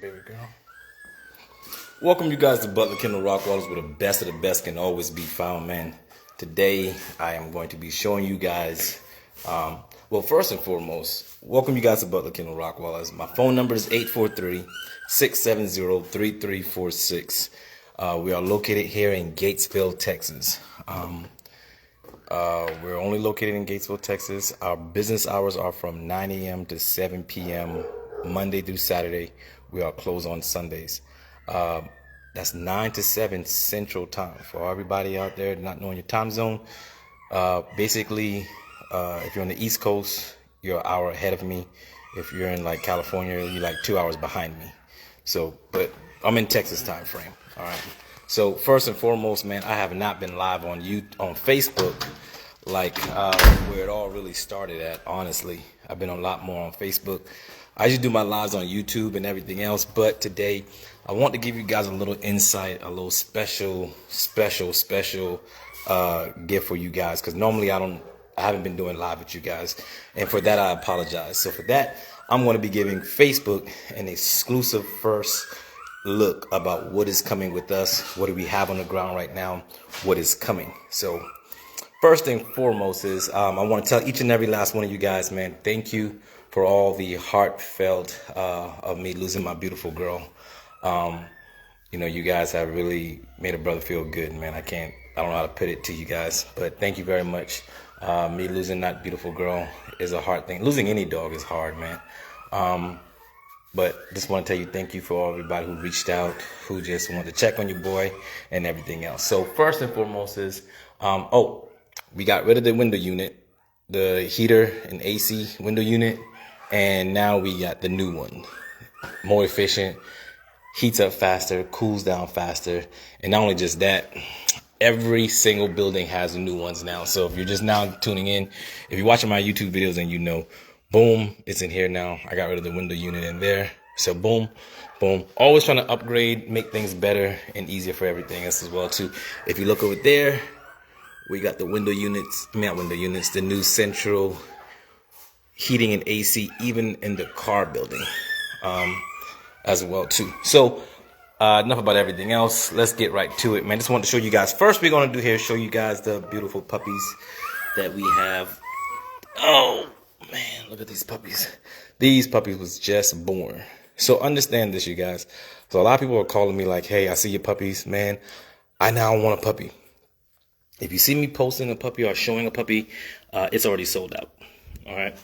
baby girl. Welcome you guys to Butler Kennel Rockwallers, where the best of the best can always be found, man. Today, I am going to be showing you guys, well, first and foremost, welcome you guys to Butler Kennel Rockwallers. My phone number is 843-670-3346. We are located here in Gatesville, Texas. We're only located in Gatesville, Texas. Our business hours are from 9 a.m. to 7 p.m. Monday through Saturday. We are closed on Sundays. That's 9 to 7 Central Time. For everybody out there not knowing your time zone, basically, if you're on the East Coast, you're an hour ahead of me. If you're in like California, you're like 2 hours behind me. So, but I'm in Texas time frame. All right. So first and foremost, man, I have not been live on Facebook like where it all really started at. Honestly, I've been a lot more on Facebook. I usually do my lives on YouTube and everything else, but today I want to give you guys a little insight, a little special gift for you guys, because normally I haven't been doing live with you guys, and for that I apologize. So for that, I'm going to be giving Facebook an exclusive first look about what is coming with us, what do we have on the ground right now, what is coming. So first and foremost is I want to tell each and every last one of you guys, man, thank you for all the heartfelt of me losing my beautiful girl. You know, you guys have really made a brother feel good, man. I don't know how to put it to you guys, but thank you very much. Me losing that beautiful girl is a hard thing. Losing any dog is hard, man. But just want to tell you thank you for everybody who reached out, who just wanted to check on your boy and everything else. So first and foremost is, we got rid of the window unit, the heater and AC window unit, and now we got the new one. More efficient, heats up faster, cools down faster, and not only just that, every single building has the new ones now. So if you're just now tuning in, if you're watching my YouTube videos and you know, boom, it's in here now. I got rid of the window unit in there. So boom, boom. Always trying to upgrade, make things better and easier for everything else as well too. If you look over there, we got the window units, not window units, the new central heating and AC, even in the car building as well too. So enough about everything else. Let's get right to it, man. Just wanted to show you guys. First, we're going to do here, show you guys the beautiful puppies that we have. Oh, man, look at these puppies. These puppies was just born. So understand this, you guys. So a lot of people are calling me like, hey, I see your puppies, man. I now want a puppy. If you see me posting a puppy or showing a puppy, it's already sold out. All right.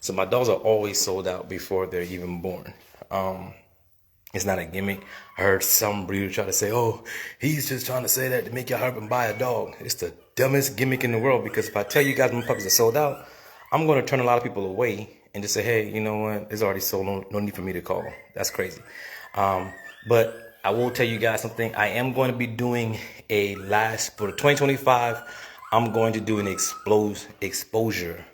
So my dogs are always sold out before they're even born. It's not a gimmick. I heard some breeder try to say, oh, he's just trying to say that to make y'all hurry and buy a dog. It's the dumbest gimmick in the world, because if I tell you guys my puppies are sold out, I'm going to turn a lot of people away and just say, hey, you know what? It's already sold. No need for me to call. That's crazy. But I will tell you guys something. I am going to be doing for the 2025, I'm going to do an exposure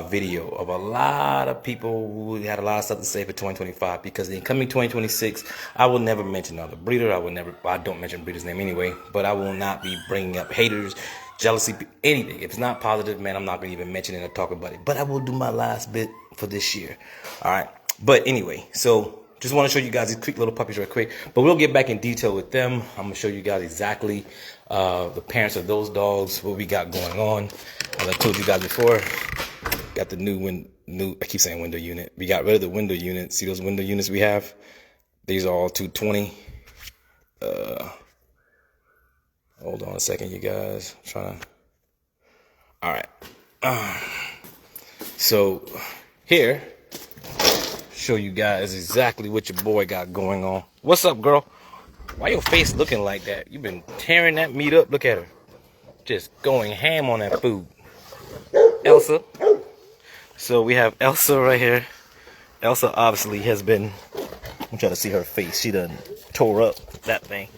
video of a lot of people who had a lot of stuff to say for 2025, because in coming 2026, I will never mention another breeder. I don't mention breeder's name anyway, but I will not be bringing up haters, jealousy, anything. If it's not positive, man, I'm not going to even mention it or talk about it, but I will do my last bit for this year. All right. But anyway, so just want to show you guys these quick little puppies real quick, but we'll get back in detail with them. I'm going to show you guys exactly the parents of those dogs, what we got going on. As I told you guys before, got the new, I keep saying window unit. We got rid of the window unit. See those window units we have? These are all 220. Hold on a second, you guys. All right. So here, show you guys exactly what your boy got going on. What's up, girl? Why your face looking like that? You've been tearing that meat up. Look at her. Just going ham on that food. Elsa. So we have Elsa right here. Elsa obviously has been, I'm trying to see her face. She done tore up that thing.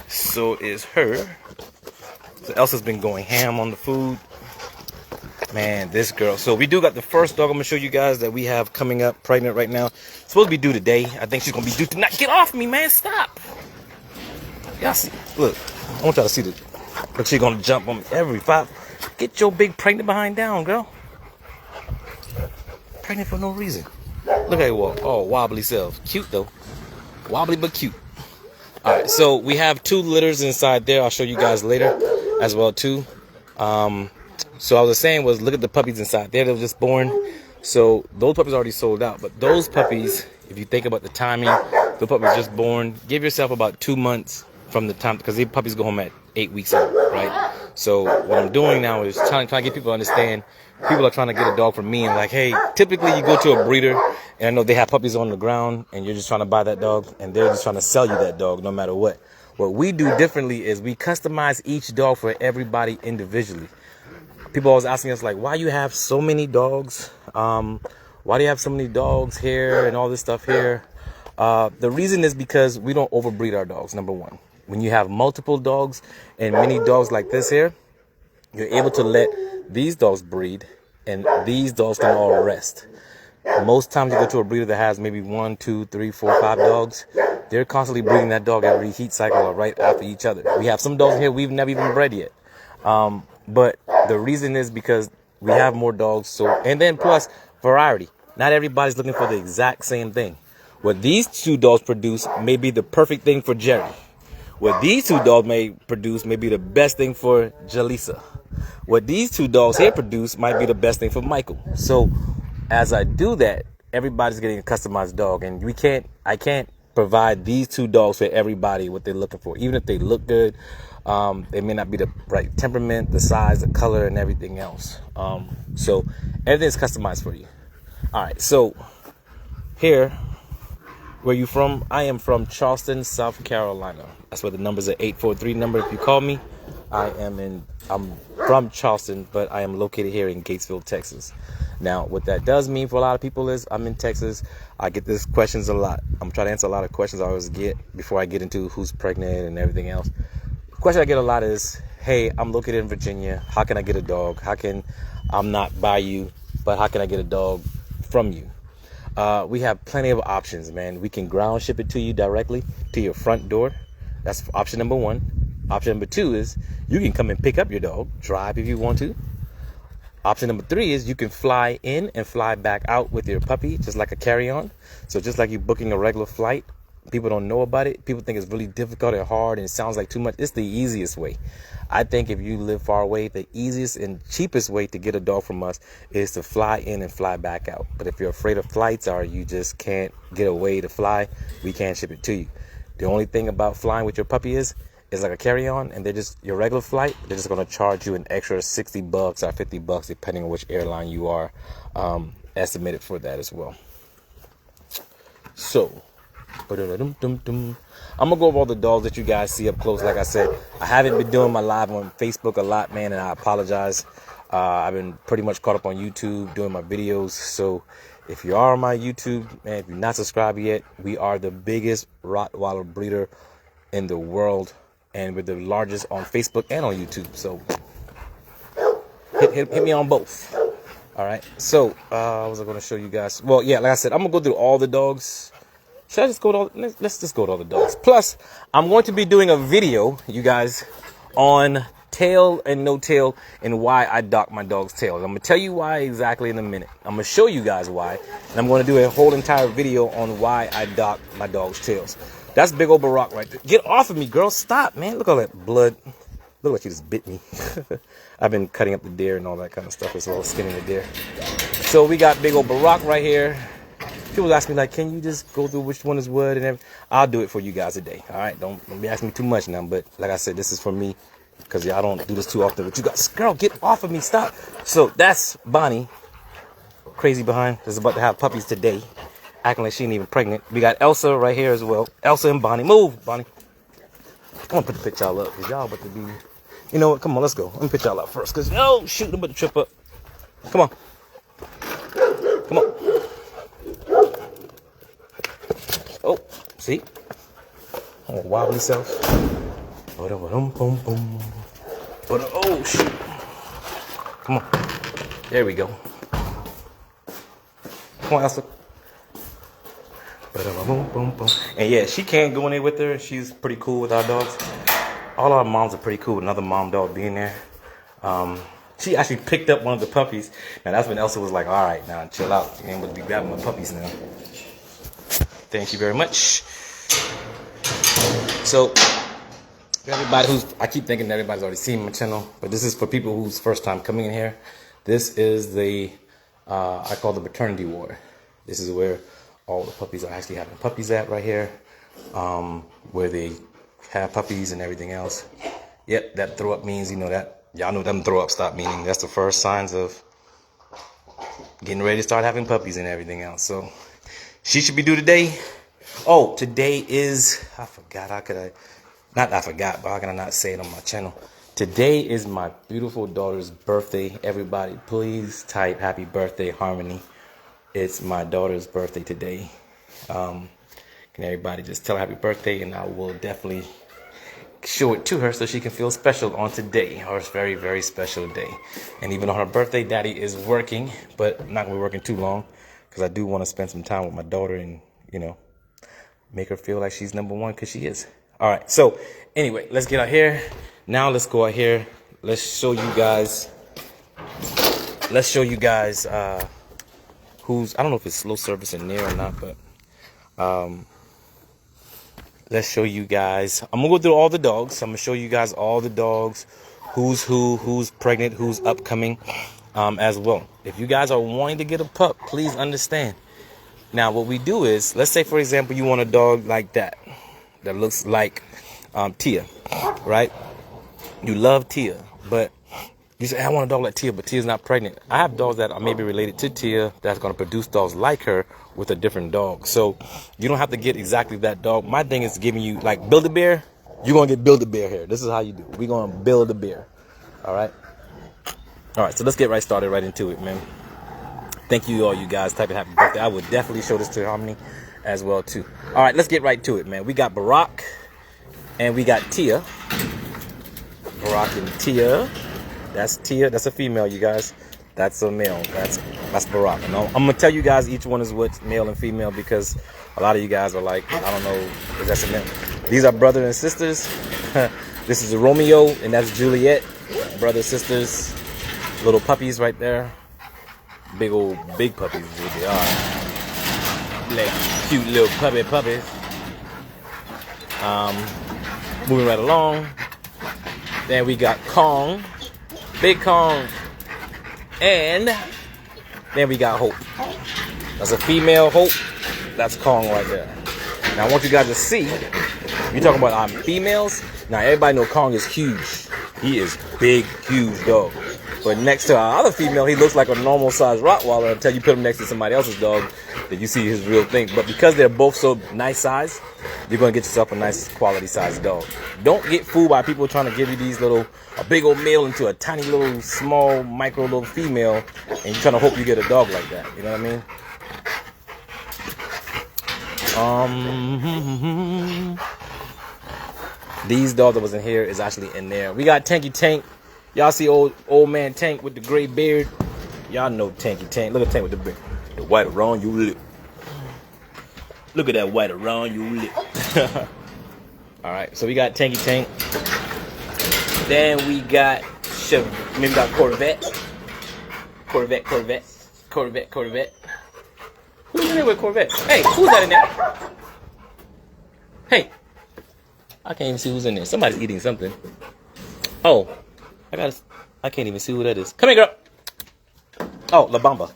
So is her. So Elsa's been going ham on the food. Man, this girl. So we do got the first dog I'm going to show you guys that we have coming up, pregnant right now. Supposed to be due today. I think she's going to be due tonight. Get off me, man. Stop. Y'all see. Look. I want y'all to see this. Look, she's going to jump on me every 5. Get your big pregnant behind down, girl. Pregnant for no reason. Look at her walk. Oh, wobbly self. Cute, though. Wobbly but cute. All right, so we have 2 litters inside there. I'll show you guys later as well too. So I was saying was look at the puppies inside there. They were just born. So those puppies already sold out. But those puppies, if you think about the timing, the puppies just born. Give yourself about 2 months from the time, because these puppies go home at 8 weeks old, right? So what I'm doing now is trying to get people to understand. People are trying to get a dog from me and like, hey, typically you go to a breeder and I know they have puppies on the ground and you're just trying to buy that dog and they're just trying to sell you that dog no matter what. What we do differently is we customize each dog for everybody individually. People always asking us like, why you have so many dogs? Why do you have so many dogs here and all this stuff here? The reason is because we don't overbreed our dogs, number one. When you have multiple dogs and many dogs like this here, you're able to let these dogs breed and these dogs can all rest. Most times you go to a breeder that has maybe 1, 2, 3, 4, 5 dogs. They're constantly breeding that dog every heat cycle or right after each other. We have some dogs here we've never even bred yet. But the reason is because we have more dogs. So, and then plus variety. Not everybody's looking for the exact same thing. What these 2 dogs produce may be the perfect thing for Jerry. What these 2 dogs may produce may be the best thing for Jalisa. What these 2 dogs here produce might be the best thing for Michael. So as I do that, everybody's getting a customized dog, and I can't provide these 2 dogs for everybody what they're looking for. Even if they look good, they may not be the right temperament, the size, the color, and everything else. So everything's customized for you. All right, so here, where you from? I am from Charleston, South Carolina. That's where the number's at 843 number. If you call me, I'm from Charleston, but I am located here in Gatesville, Texas. Now, what that does mean for a lot of people is I'm in Texas. I get these questions a lot. I'm trying to answer a lot of questions I always get before I get into who's pregnant and everything else. The question I get a lot is, hey, I'm located in Virginia. How can I get a dog? I'm not by you, but how can I get a dog from you? We have plenty of options, man. We can ground ship it to you directly to your front door. That's option number 1. Option number 2 is you can come and pick up your dog, drive if you want to. Option number 3 is you can fly in and fly back out with your puppy, just like a carry-on. So just like you booking a regular flight, people don't know about it. People think it's really difficult and hard and it sounds like too much. It's the easiest way. I think if you live far away, the easiest and cheapest way to get a dog from us is to fly in and fly back out. But if you're afraid of flights or you just can't get a way to fly, we can't ship it to you. The only thing about flying with your puppy is like a carry-on, and they're just your regular flight. They're just going to charge you an extra $60 or $50 depending on which airline you are estimated for that as well. So I'm gonna go over all the dogs that you guys see up close. Like I said, I haven't been doing my live on Facebook a lot, man, and I apologize. I've been pretty much caught up on YouTube doing my videos. So if you are on my YouTube, man, if you're not subscribed yet, we are the biggest Rottweiler breeder in the world, and we're the largest on Facebook and on YouTube. So hit me on both. All right. So what was I going to show you guys? Well, yeah, like I said, I'm gonna go through all the dogs. Should I just go to all? Let's just go to all the dogs. Plus, I'm going to be doing a video, you guys, on tail and no tail and why I dock my dog's tail. I'm gonna tell you why exactly in a minute. I'm gonna show you guys why, and I'm gonna do a whole entire video on why I dock my dog's tails. That's big old Barack right there. Get off of me, girl. Stop, man. Look at all that blood. Look like you just bit me. I've been cutting up the deer and all that kind of stuff. It's all skinning the deer. So we got big old Barack right here. People ask me like, can you just go through which one is what and everything? I'll do it for you guys today. All right, don't be asking me too much now. But like I said, this is for me because y'all don't do this too often. But you guys, girl, get off of me. Stop. So that's Bonnie, crazy behind, is about to have puppies today, acting like she ain't even pregnant. We got Elsa right here as well. Elsa and Bonnie. Move, Bonnie. Come on, put the picture y'all up because y'all about to be. You know what? Come on, let's go. Let me put y'all up first because oh shoot, I'm about to trip up. Come on. Come on. Oh, see? Oh, wobbly self. Oh, shoot. Come on. There we go. Come on, Elsa. And yeah, she can't go in there with her. She's pretty cool with our dogs. All our moms are pretty cool with another mom dog being there. She actually picked up one of the puppies. Now, that's when Elsa was like, all right, now chill out. You ain't going to be grabbing my puppies now. Thank you very much. So, for everybody I keep thinking everybody's already seen my channel, but this is for people who's first time coming in here. This is the, I call the maternity ward. This is where all the puppies are actually having puppies at right here, where they have puppies and everything else. Yep, that throw up means, you know that, y'all know them throw up stop meaning. That's the first signs of getting ready to start having puppies and everything else. So, she should be due today. Oh, today is, I forgot, but how can I not say it on my channel? Today is my beautiful daughter's birthday. Everybody, please type happy birthday, Harmony. It's my daughter's birthday today. Can everybody just tell her happy birthday, and I will definitely show it to her so she can feel special on today, her very, very special day. And even on her birthday, Daddy is working, but not gonna be working too long, because I do want to spend some time with my daughter and, you know, make her feel like she's number one, because she is. All right, so anyway, let's get out here. Now let's go out here. Let's show you guys who's, I don't know if it's slow service in there or not, but let's show you guys. I'm gonna go through all the dogs. I'm gonna show you guys all the dogs, who's who, who's pregnant, who's upcoming, as well. If you guys are wanting to get a pup, please understand. Now, what we do is, let's say, for example, you want a dog like that looks like Tia, right? You love Tia, but you say, I want a dog like Tia, but Tia's not pregnant. I have dogs that are maybe related to Tia that's going to produce dogs like her with a different dog. So you don't have to get exactly that dog. My thing is giving you, like, Build-A-Bear. You're going to get Build-A-Bear here. This is how you do it. We're going to build a bear. All right? All right, so let's get started right into it, man. Thank you, all you guys typing happy birthday. I would definitely show this to Harmony as well, too. All right, let's get right to it, man. We got Barack and we got Tia. Barack and Tia. That's Tia. That's a female, you guys. That's a male. That's Barack. And I'm going to tell you guys each one is what's male and female, because a lot of you guys are like, I don't know, is that a male? These are brother and sisters. This is Romeo, and that's Juliet. Brother, sisters, little puppies right there. Big puppies is what they are. Like cute little puppies. Moving right along. Then we got Kong, Big Kong, and then we got Hope. That's a female Hope. That's Kong right there. Now I want you guys to see. You're talking about females. Now everybody know Kong is huge. He is big, huge dog. But next to our other female, he looks like a normal size Rottweiler until you put him next to somebody else's dog, that you see his real thing. But because they're both so nice size, you're going to get yourself a nice quality size dog. Don't get fooled by people trying to give you these a big old male into a tiny little small micro little female, and you're trying to hope you get a dog like that. You know what I mean? These dogs that was in here is actually in there. We got Tanky Tank. Y'all see old man Tank with the gray beard? Y'all know Tanky Tank. Look at Tank with the beard. The white around your lip. Look at that white around your lip. Alright, so we got Tanky Tank. Then we got Corvette. Corvette. Who's in there with Corvette? Hey, who's that in there? Hey. I can't even see who's in there. Somebody's eating something. Oh. I can't even see who that is. Come here, girl. Oh, La Bamba.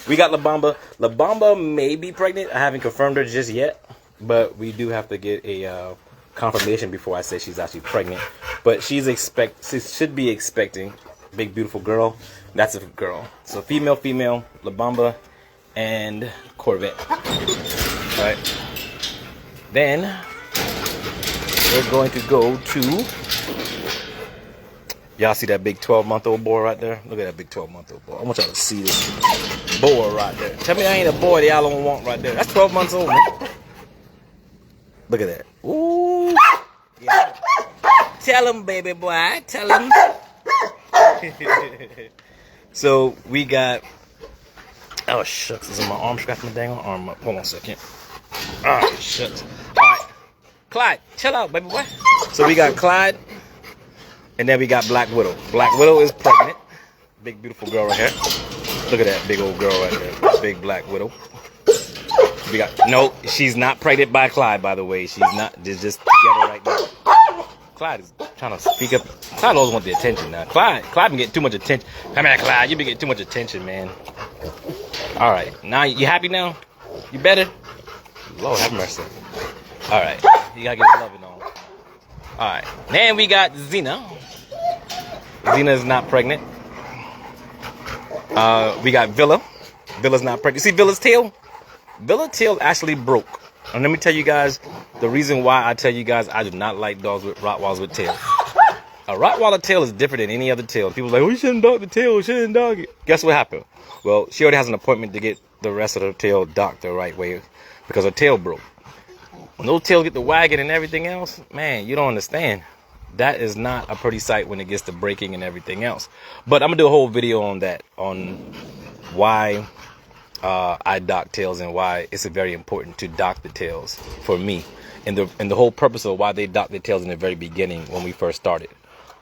We got La Bamba. La Bamba may be pregnant. I haven't confirmed her just yet, but we do have to get a confirmation before I say she's actually pregnant. But she should be expecting. Big beautiful girl. That's a girl. So female, La Bamba, and Corvette. All right. Then we're going to go to. Y'all see that big 12-month-old boy right there? Look at that big 12-month-old boy. I want y'all to see this boy right there. Tell me I ain't a boy that y'all don't want right there. That's 12 months old, man. Look at that. Ooh. Yeah. Tell him, baby boy. Tell him. So, we got... Oh, shucks. Is my arm scratching my dang arm up? Hold on a second. Ah, shucks. All right. Clyde, chill out, baby boy. So, we got Clyde. And then we got Black Widow. Black Widow is pregnant. Big, beautiful girl right here. Look at that big old girl right there. Big Black Widow. We got no. She's not pregnant by Clyde, by the way. She's not. Just together right now. Clyde is trying to speak up. Clyde always wants the attention now. Clyde been getting too much attention. Come here, Clyde. You been getting too much attention, man. All right, now you happy now? You better? Lord have mercy. All right, you gotta get the loving on. All right, then we got Xena. Xena is not pregnant. We got Villa. Villa's not pregnant. See Villa's tail? Villa's tail actually broke. And let me tell you guys the reason why I tell you guys I do not like dogs with Rottweilers with tails. A Rottweiler tail is different than any other tail. People are like, oh, you shouldn't dog the tail, you shouldn't dog it. Guess what happened? Well, she already has an appointment to get the rest of her tail docked the right way because her tail broke. When those tails get to wagging and everything else, man, you don't understand. That is not a pretty sight when it gets to breaking and everything else. But I'm going to do a whole video on that, on why I dock tails and why it's very important to dock the tails for me. And the whole purpose of why they dock their tails in the very beginning when we first started.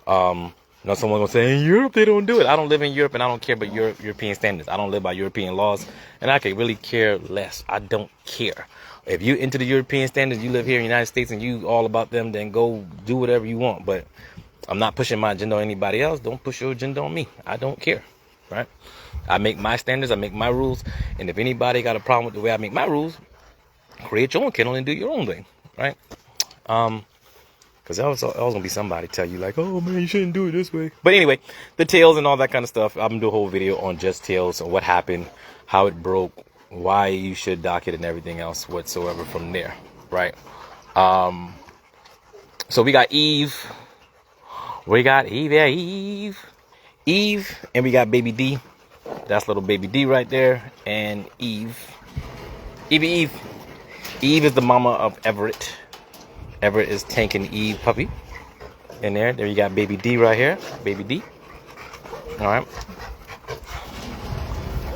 Now someone will say, in Europe they don't do it. I don't live in Europe and I don't care about European standards. I don't live by European laws and I can really care less. I don't care. If you into the European standards, you live here in the United States and you all about them, then go do whatever you want. But I'm not pushing my agenda on anybody else. Don't push your agenda on me. I don't care, right? I make my standards. I make my rules. And if anybody got a problem with the way I make my rules, create your own kennel and do your own thing, right? Because there's always going to be somebody tell you like, oh, man, you shouldn't do it this way. But anyway, the tails and all that kind of stuff. I'm going to do a whole video on just tails, on what happened, how it broke, why you should dock it and everything else whatsoever from there, right? So we got Eve. We got Eve, yeah, Eve, and we got baby D. That's little baby D right there. And Eve is the mama of Everett. Everett is tanking Eve puppy in there. There you got baby D right here, baby D. All right.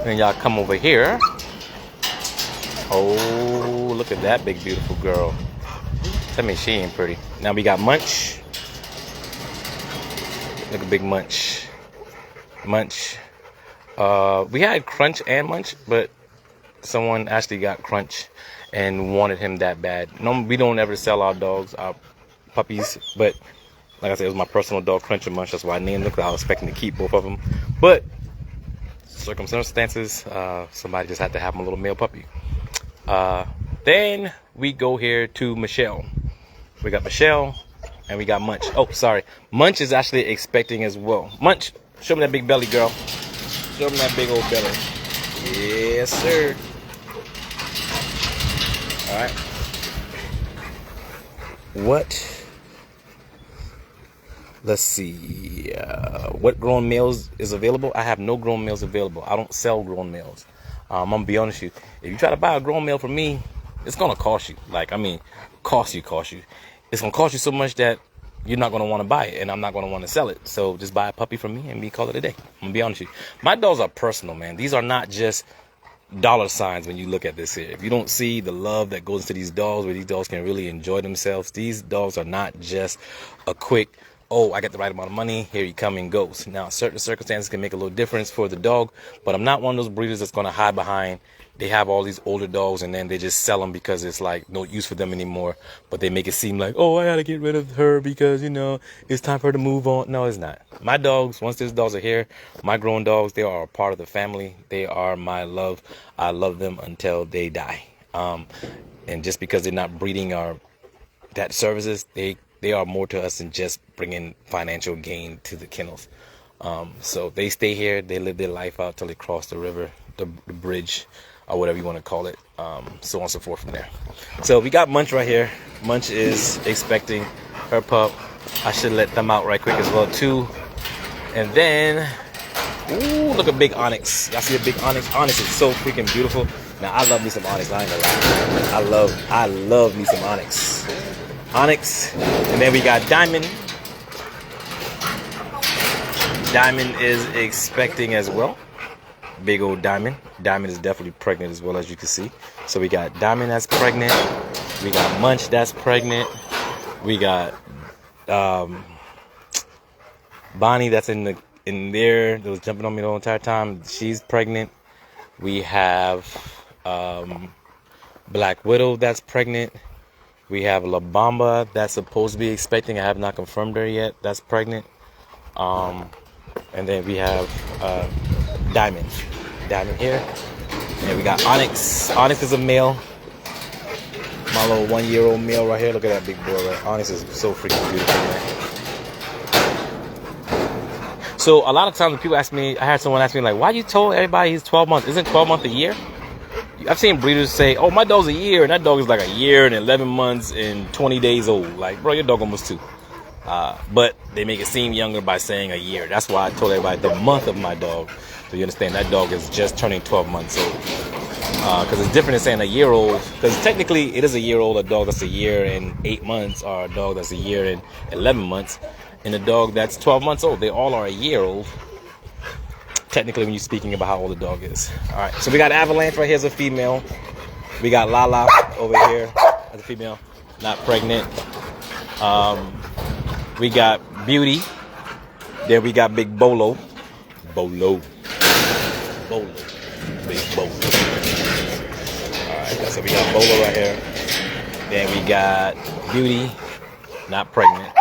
Then y'all come over here. Oh, look at that big beautiful girl. Tell me she ain't pretty. Now we got Munch. Look at big Munch. Munch. We had Crunch and Munch, but someone actually got Crunch and wanted him that bad. No, we don't ever sell our dogs, our puppies, but like I said, it was my personal dog, Crunch and Munch. That's why I named them, because I was expecting to keep both of them. But circumstances, somebody just had to have a little male puppy. Then we go here to Michelle. We got Michelle and we got Munch. Oh, sorry. Munch is actually expecting as well. Munch, show me that big belly, girl. Show me that big old belly. Yes, sir. All right. What? Let's see. What grown males is available? I have no grown males available. I don't sell grown males. I'm gonna be honest with you. If you try to buy a grown male from me, it's gonna cost you. Cost you. It's gonna cost you so much that you're not gonna want to buy it, and I'm not gonna want to sell it. So just buy a puppy from me, and we call it a day. I'm gonna be honest with you. My dogs are personal, man. These are not just dollar signs when you look at this here. If you don't see the love that goes into these dogs, where these dogs can really enjoy themselves, these dogs are not just a quick, oh, I got the right amount of money, here he come and goes. Now, certain circumstances can make a little difference for the dog, but I'm not one of those breeders that's going to hide behind, they have all these older dogs and then they just sell them because it's like no use for them anymore, but they make it seem like, oh, I got to get rid of her because, you know, it's time for her to move on. No, it's not. My dogs, once these dogs are here, my grown dogs, they are a part of the family. They are my love. I love them until they die. And just because they're not breeding our that services, they are more to us than just bringing financial gain to the kennels. So they stay here. They live their life out till they cross the river, the bridge, or whatever you want to call it. So on and so forth from there. So we got Munch right here. Munch is expecting her pup. I should let them out right quick as well too. And then, ooh, look at big Onyx. Y'all see a big Onyx? Onyx is so freaking beautiful. Now I love me some Onyx. I ain't gonna lie. I love me some Onyx. Onyx, and then we got Diamond. Diamond is expecting as well. Big old Diamond. Diamond is definitely pregnant as well, as you can see. So we got Diamond that's pregnant. We got Munch that's pregnant. We got Bonnie that's in there that was jumping on me the whole entire time. She's pregnant. We have Black Widow that's pregnant. We have La Bamba that's supposed to be expecting. I have not confirmed her yet. That's pregnant. And then we have Diamond here. And we got Onyx. Onyx is a male. My little 1-year-old male right here. Look at that big boy, right? Onyx is so freaking beautiful, man. So a lot of times when people ask me, I had someone ask me like, why you told everybody he's 12 months? Isn't 12 months a year? I've seen breeders say, oh, my dog's a year, and that dog is like a year and 11 months and 20 days old. Like, bro, your dog almost 2. But they make it seem younger by saying a year. That's why I told everybody the month of my dog. So you understand that dog is just turning 12 months old. Because it's different than saying a year old. Because technically it is a year old, a dog that's a year and 8 months, or a dog that's a year and 11 months. And a dog that's 12 months old. They all are a year old. Technically, when you're speaking about how old the dog is. All right, so we got Avalanche right here as a female. We got Lala over here as a female, not pregnant. We got Beauty. Then we got Big Bolo. Big Bolo. All right, so we got Bolo right here. Then we got Beauty, not pregnant.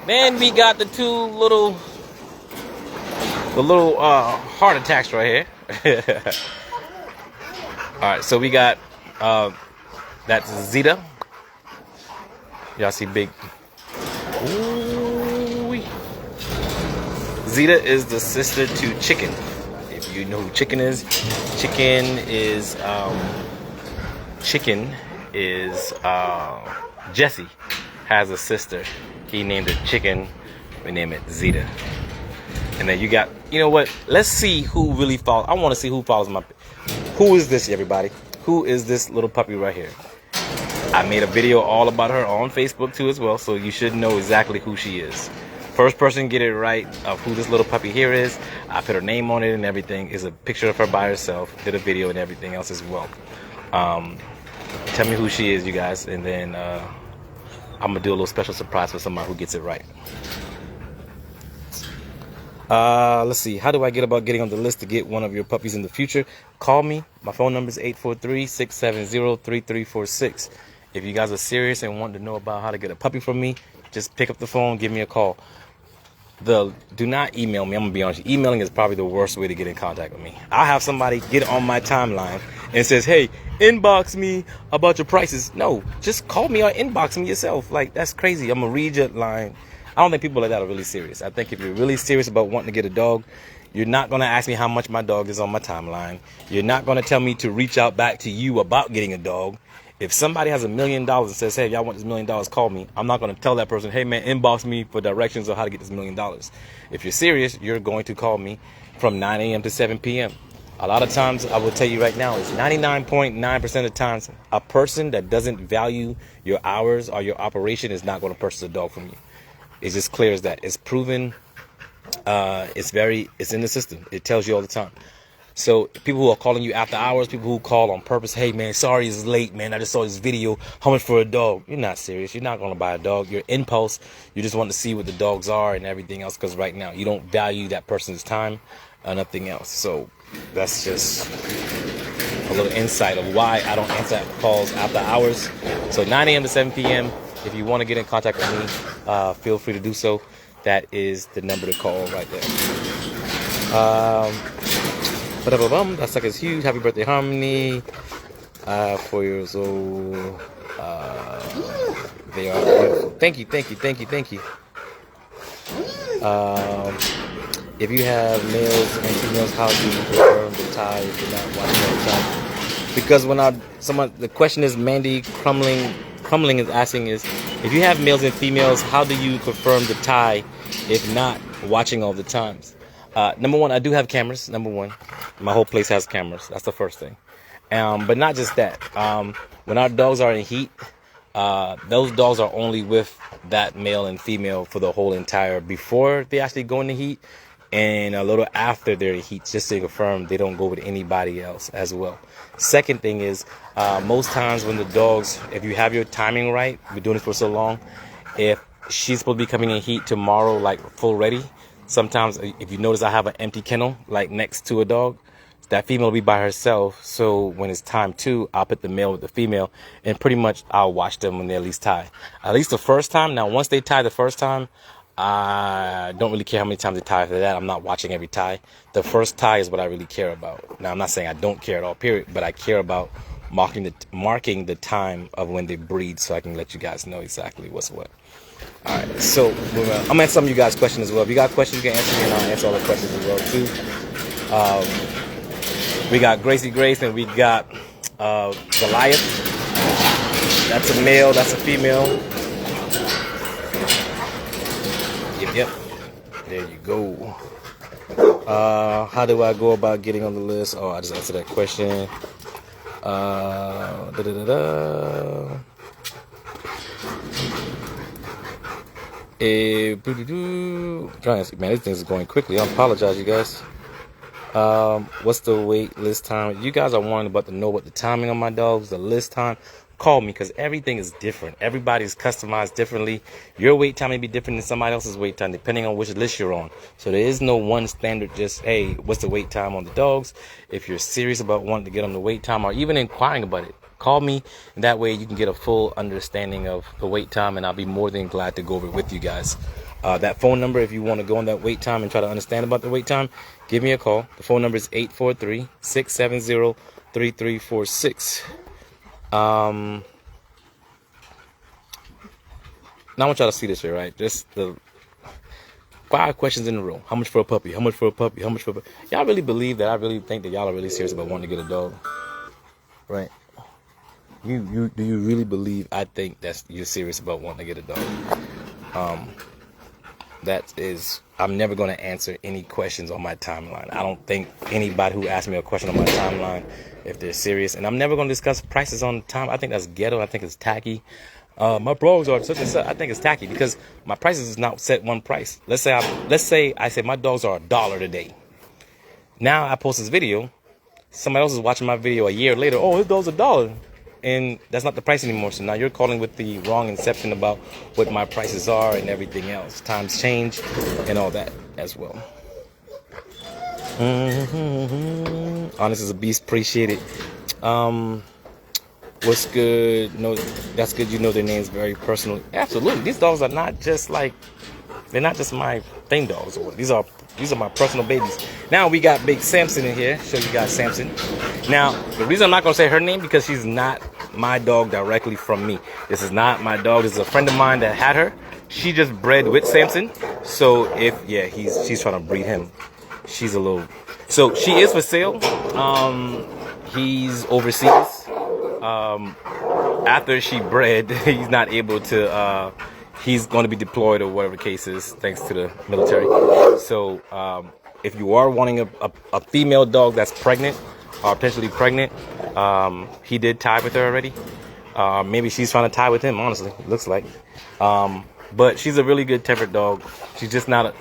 Then we got the little heart attacks right here. All right, so we got that's Zeta. Y'all see big. Ooh. Zeta is the sister to Chicken. If you know who Chicken is Jesse has a sister. He named it Chicken. We name it Zeta. And then you got, you know what? Let's see who really follows. I want to see who follows my. Who is this, everybody? Who is this little puppy right here? I made a video all about her on Facebook too as well, so you should know exactly who she is. First person get it right of who this little puppy here is. I put her name on it and everything. Is a picture of her by herself. Did a video and everything else as well. Tell me who she is, you guys, and then I'm gonna do a little special surprise for somebody who gets it right. Let's see. How do I get about getting on the list to get one of your puppies in the future? Call me. My phone number is 843-670-3346. If you guys are serious and want to know about how to get a puppy from me, just pick up the phone, give me a call. Do not email me. I'm gonna be honest. Emailing is probably the worst way to get in contact with me. I'll have somebody get on my timeline and says, hey, inbox me about your prices. No, just call me or inbox me yourself. Like, that's crazy. I'm gonna read your line. I don't think people like that are really serious. I think if you're really serious about wanting to get a dog, you're not going to ask me how much my dog is on my timeline. You're not going to tell me to reach out back to you about getting a dog. If somebody has $1 million and says, hey, y'all want this $1 million, call me. I'm not going to tell that person, hey, man, inbox me for directions on how to get this $1 million. If you're serious, you're going to call me from 9 a.m. to 7 p.m. A lot of times, I will tell you right now, it's 99.9% of times, a person that doesn't value your hours or your operation is not going to purchase a dog from you. It's just clear as that. It's proven. It's in the system. It tells you all the time. So people who are calling you after hours, people who call on purpose, hey man, sorry it's late, man. I just saw this video. How much for a dog? You're not serious. You're not going to buy a dog. Your impulse. You just want to see what the dogs are and everything else. Because right now you don't value that person's time or nothing else. So that's just a little insight of why I don't answer calls after hours. So 9 a.m. to 7 p.m. If you want to get in contact with me, feel free to do so. That is the number to call right there. That sucker's huge. Happy birthday, Harmony. 4 years old. They are beautiful. Thank you. If you have males and females, how do you confirm the tie if you're not watching all the time? Because the question is, Mandy Crumling is asking is, if you have males and females, how do you confirm the tie if not watching all the times? Number one, I do have cameras. Number one, my whole place has cameras. That's the first thing. But not just that. When our dogs are in heat, those dogs are only with that male and female for the whole entire before they actually go into heat, and a little after they're in heat, just to confirm they don't go with anybody else as well. Second thing is, most times when the dogs, if you have your timing right, we've been doing this for so long, if she's supposed to be coming in heat tomorrow, like full ready, sometimes if you notice I have an empty kennel like next to a dog, that female will be by herself. So when it's time to, I'll put the male with the female, and pretty much I'll watch them when they at least tie. At least the first time. Now, once they tie the first time, I don't really care how many times they tie after that. I'm not watching every tie. The first tie is what I really care about. Now, I'm not saying I don't care at all, period, but I care about marking the time of when they breed, so I can let you guys know exactly what's what. All right, so I'm gonna answer some of you guys' questions as well. If you got questions, you can answer me, and I'll answer all the questions as well too. We got Gracie Grace, and we got Goliath. That's a male. That's a female. Yep. There you go. How do I go about getting on the list? Oh, I just answered that question. Trying to see, man, this thing is going quickly. I apologize, you guys. What's the wait list time? You guys are wanting about to know what the timing on my dogs, the list time. Call me, because everything is different. Everybody's customized differently. Your wait time may be different than somebody else's wait time, depending on which list you're on. So there is no one standard, just, hey, what's the wait time on the dogs? If you're serious about wanting to get on the wait time, or even inquiring about it, call me, and that way you can get a full understanding of the wait time, and I'll be more than glad to go over it with you guys. That phone number, if you want to go on that wait time and try to understand about the wait time, give me a call. The phone number is 843-670-3346. Now I want y'all to see this here, right? This the 5 questions in a row. How much for a puppy? How much for a puppy? How much for a puppy? Y'all really believe that? I really think that y'all are really serious about wanting to get a dog, right? Do you really believe I think that you're serious about wanting to get a dog? I'm never going to answer any questions on my timeline. I don't think anybody who asks me a question on my timeline, if they're serious, and I'm never going to discuss prices on time. I think that's ghetto. I think it's tacky. My pros are such and such. I think it's tacky, because my prices is not set one price. Let's say I say my dogs are $1 today. Now I post this video. Somebody else is watching my video a year later. Oh, his dog's $1. And that's not the price anymore. So now you're calling with the wrong inception about what my prices are and everything else. Times change and all that as well. Honest as a beast. Appreciate it. What's good? No, that's good. You know their names very personally. Absolutely. These dogs are not just like, they're not just my thing dogs. These are my personal babies. Now we got big Samson in here. Show you guys Samson. Now, the reason I'm not going to say her name, because she's not my dog directly from me. This is not my dog. This is a friend of mine that had her. She just bred with Samson. So she's trying to breed him. She's a little, so she is for sale. He's overseas. After she bred, he's not able to, he's going to be deployed or whatever the case is, thanks to the military. So if you are wanting a female dog that's pregnant or potentially pregnant, he did tie with her already. Maybe she's trying to tie with him, honestly, it looks like. But she's a really good tempered dog. She's not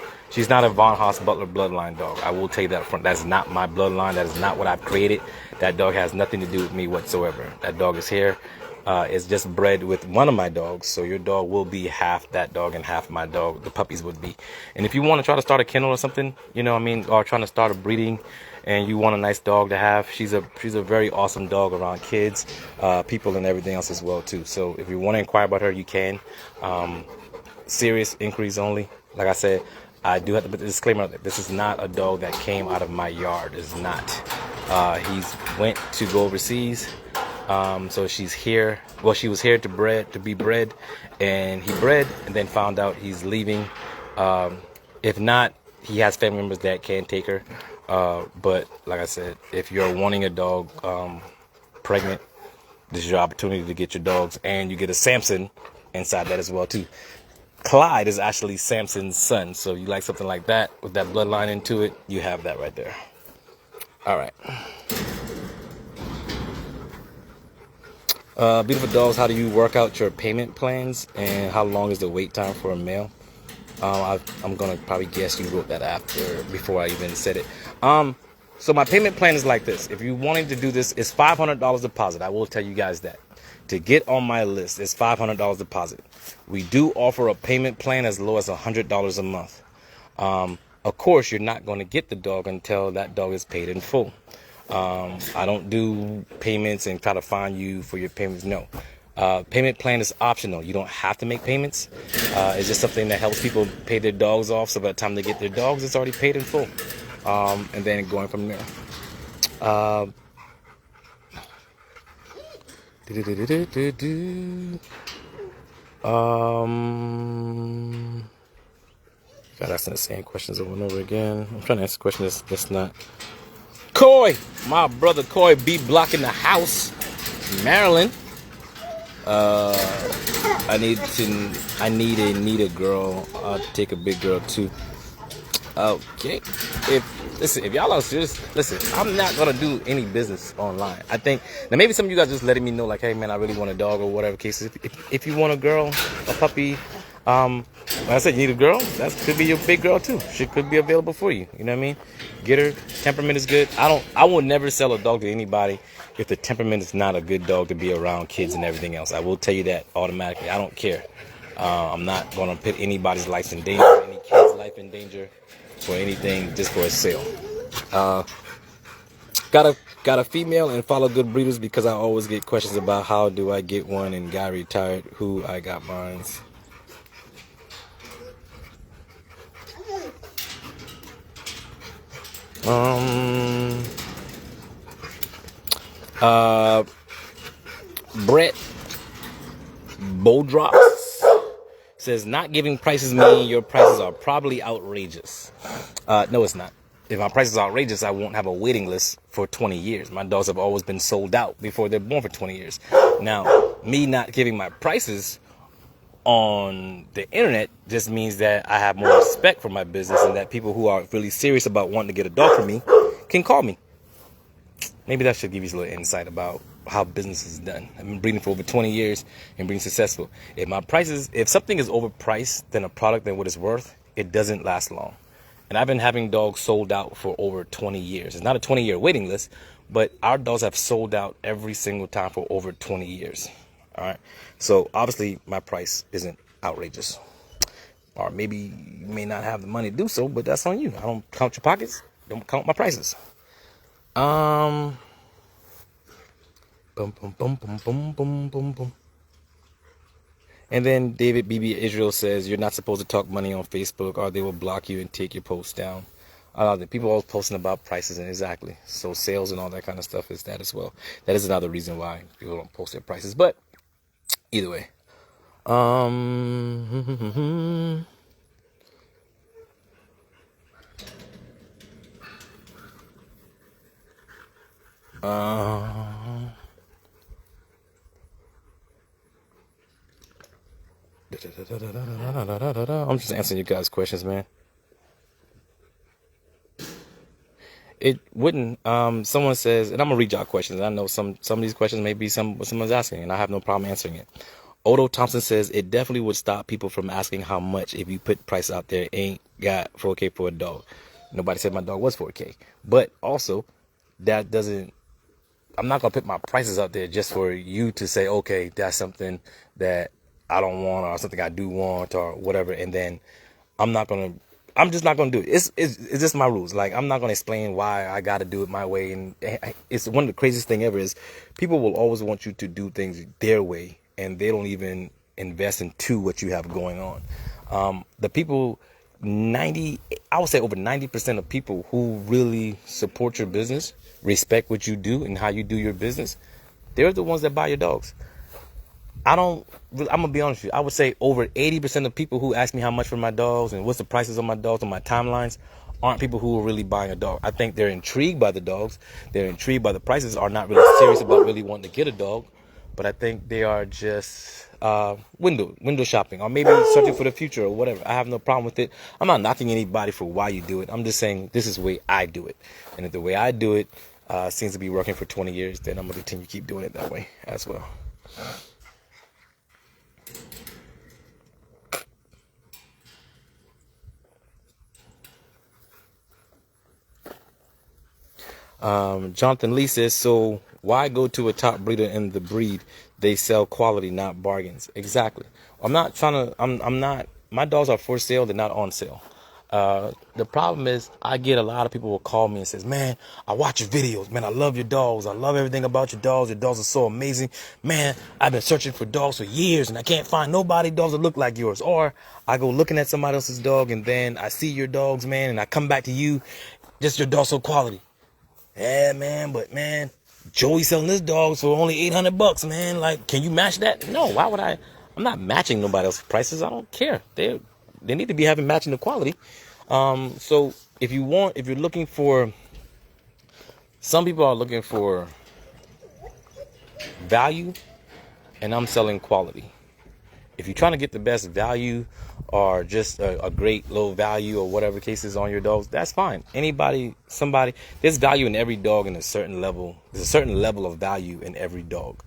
a Von Haas Butler bloodline dog. I will tell you that front. That's not my bloodline. That is not what I've created. That dog has nothing to do with me whatsoever. That dog is here. It's just bred with one of my dogs, so your dog will be half that dog and half my dog. The puppies would be. And if you want to try to start a kennel or something, you know what I mean, or trying to start a breeding, and you want a nice dog to have, she's a very awesome dog around kids, people, and everything else as well too. So if you want to inquire about her, you can. Serious inquiries only. Like I said, I do have to put the disclaimer out there. This is not a dog that came out of my yard. It's not. He's went to go overseas. So she's here. Well, she was here to be bred, and he bred, and then found out he's leaving. If not, he has family members that can take her. But like I said, if you're wanting a dog pregnant, this is your opportunity to get your dogs, and you get a Samson inside that as well too. Clyde is actually Samson's son, so you like something like that with that bloodline into it, you have that right there. All right. Beautiful dogs, how do you work out your payment plans, and how long is the wait time for a male? I'm gonna probably guess you wrote that before I even said it. So my payment plan is like this. If you're wanting to do this, it's $500 deposit. I will tell you guys that. To get on my list, it's $500 deposit. We do offer a payment plan as low as $100 a month. Of course, you're not going to get the dog until that dog is paid in full. I don't do payments and try to find you for your payments. No. Payment plan is optional. You don't have to make payments. It's just something that helps people pay their dogs off, so by the time they get their dogs, it's already paid in full. And then going from there. God, asking the same questions over and over again. I'm trying to answer a question that's not. Coy, my brother Coy B Block in the house, Maryland. I need a girl. I'll take a big girl too. Okay. If y'all are serious, listen, I'm not gonna do any business online. I think now maybe some of you guys just letting me know like, hey man, I really want a dog or whatever case. If you want a girl, a puppy, like I said, you need a girl, that could be your big girl too. She could be available for you. You know what I mean? Get her. Temperament is good. I will never sell a dog to anybody if the temperament is not a good dog to be around kids and everything else. I will tell you that automatically. I don't care. I'm not gonna put anybody's life in danger, any kid's life in danger, for anything just for a sale. Got a female and follow good breeders because I always get questions about how do I get one and guy retired who I got mines. Brett Bodrops says not giving prices mean your prices are probably outrageous. No, it's not. If my price is outrageous, I won't have a waiting list for 20 years. My dogs have always been sold out before they're born for 20 years. Now, me not giving my prices on the internet just means that I have more respect for my business and that people who are really serious about wanting to get a dog from me can call me. Maybe that should give you a little insight about how business is done. I've been breeding for over 20 years and being successful. If something is overpriced than a product than what it's worth, it doesn't last long. And I've been having dogs sold out for over 20 years. It's not a 20-year waiting list, but our dogs have sold out every single time for over 20 years. All right. So obviously my price isn't outrageous. Or maybe you may not have the money to do so, but that's on you. I don't count your pockets. Don't count my prices. Boom, boom, boom, boom, boom, boom, boom, boom. And then David BB Israel says you're not supposed to talk money on Facebook or they will block you and take your post down. The people always posting about prices and exactly. So sales and all that kind of stuff is that as well. That is another reason why people don't post their prices. But either way. I'm just answering you guys' questions, man. It wouldn't. Someone says, and I'm gonna read y'all questions. I know some of these questions may be someone's asking, and I have no problem answering it. Odo Thompson says it definitely would stop people from asking how much if you put price out there. Ain't got 4K for a dog. Nobody said my dog was 4K, but also that doesn't. I'm not gonna put my prices out there just for you to say, okay, that's something that I don't want or something I do want or whatever, and then I'm just not gonna do it. It's just my rules. Like I'm not gonna explain why I gotta do it my way. And it's one of the craziest thing ever is people will always want you to do things their way, and they don't even invest into what you have going on. The people, I would say over 90% of people who really support your business, respect what you do and how you do your business, they're the ones that buy your dogs. I'm gonna be honest with you. I would say over 80% of people who ask me how much for my dogs and what's the prices on my dogs on my timelines aren't people who are really buying a dog. I think they're intrigued by the dogs. They're intrigued by the prices, are not really serious about really wanting to get a dog. But I think they are just window shopping or maybe searching for the future or whatever. I have no problem with it. I'm not knocking anybody for why you do it. I'm just saying this is the way I do it. And if the way I do it seems to be working for 20 years, then I'm going to continue to keep doing it that way as well. Jonathan Lee says, so why go to a top breeder in the breed? They sell quality, not bargains. Exactly. I'm not, my dogs are for sale. They're not on sale. The problem is I get a lot of people will call me and says, man, I watch your videos, man, I love your dogs, I love everything about your dogs are so amazing, man, I've been searching for dogs for years and I can't find nobody dogs that look like yours. Or I go looking at somebody else's dog and then I see your dogs, man, and I come back to you, just your dog's so quality. Yeah, man, but man, Joey's selling this dogs for only $800, man. Like, can you match that? No, why would I? I'm not matching nobody else's prices. I don't care. They need to be having matching the quality. So if you're looking for, some people are looking for value, and I'm selling quality. If you're trying to get the best value or just a great low value or whatever case is on your dogs, that's fine. Somebody, there's value in every dog in a certain level. There's a certain level of value in every dog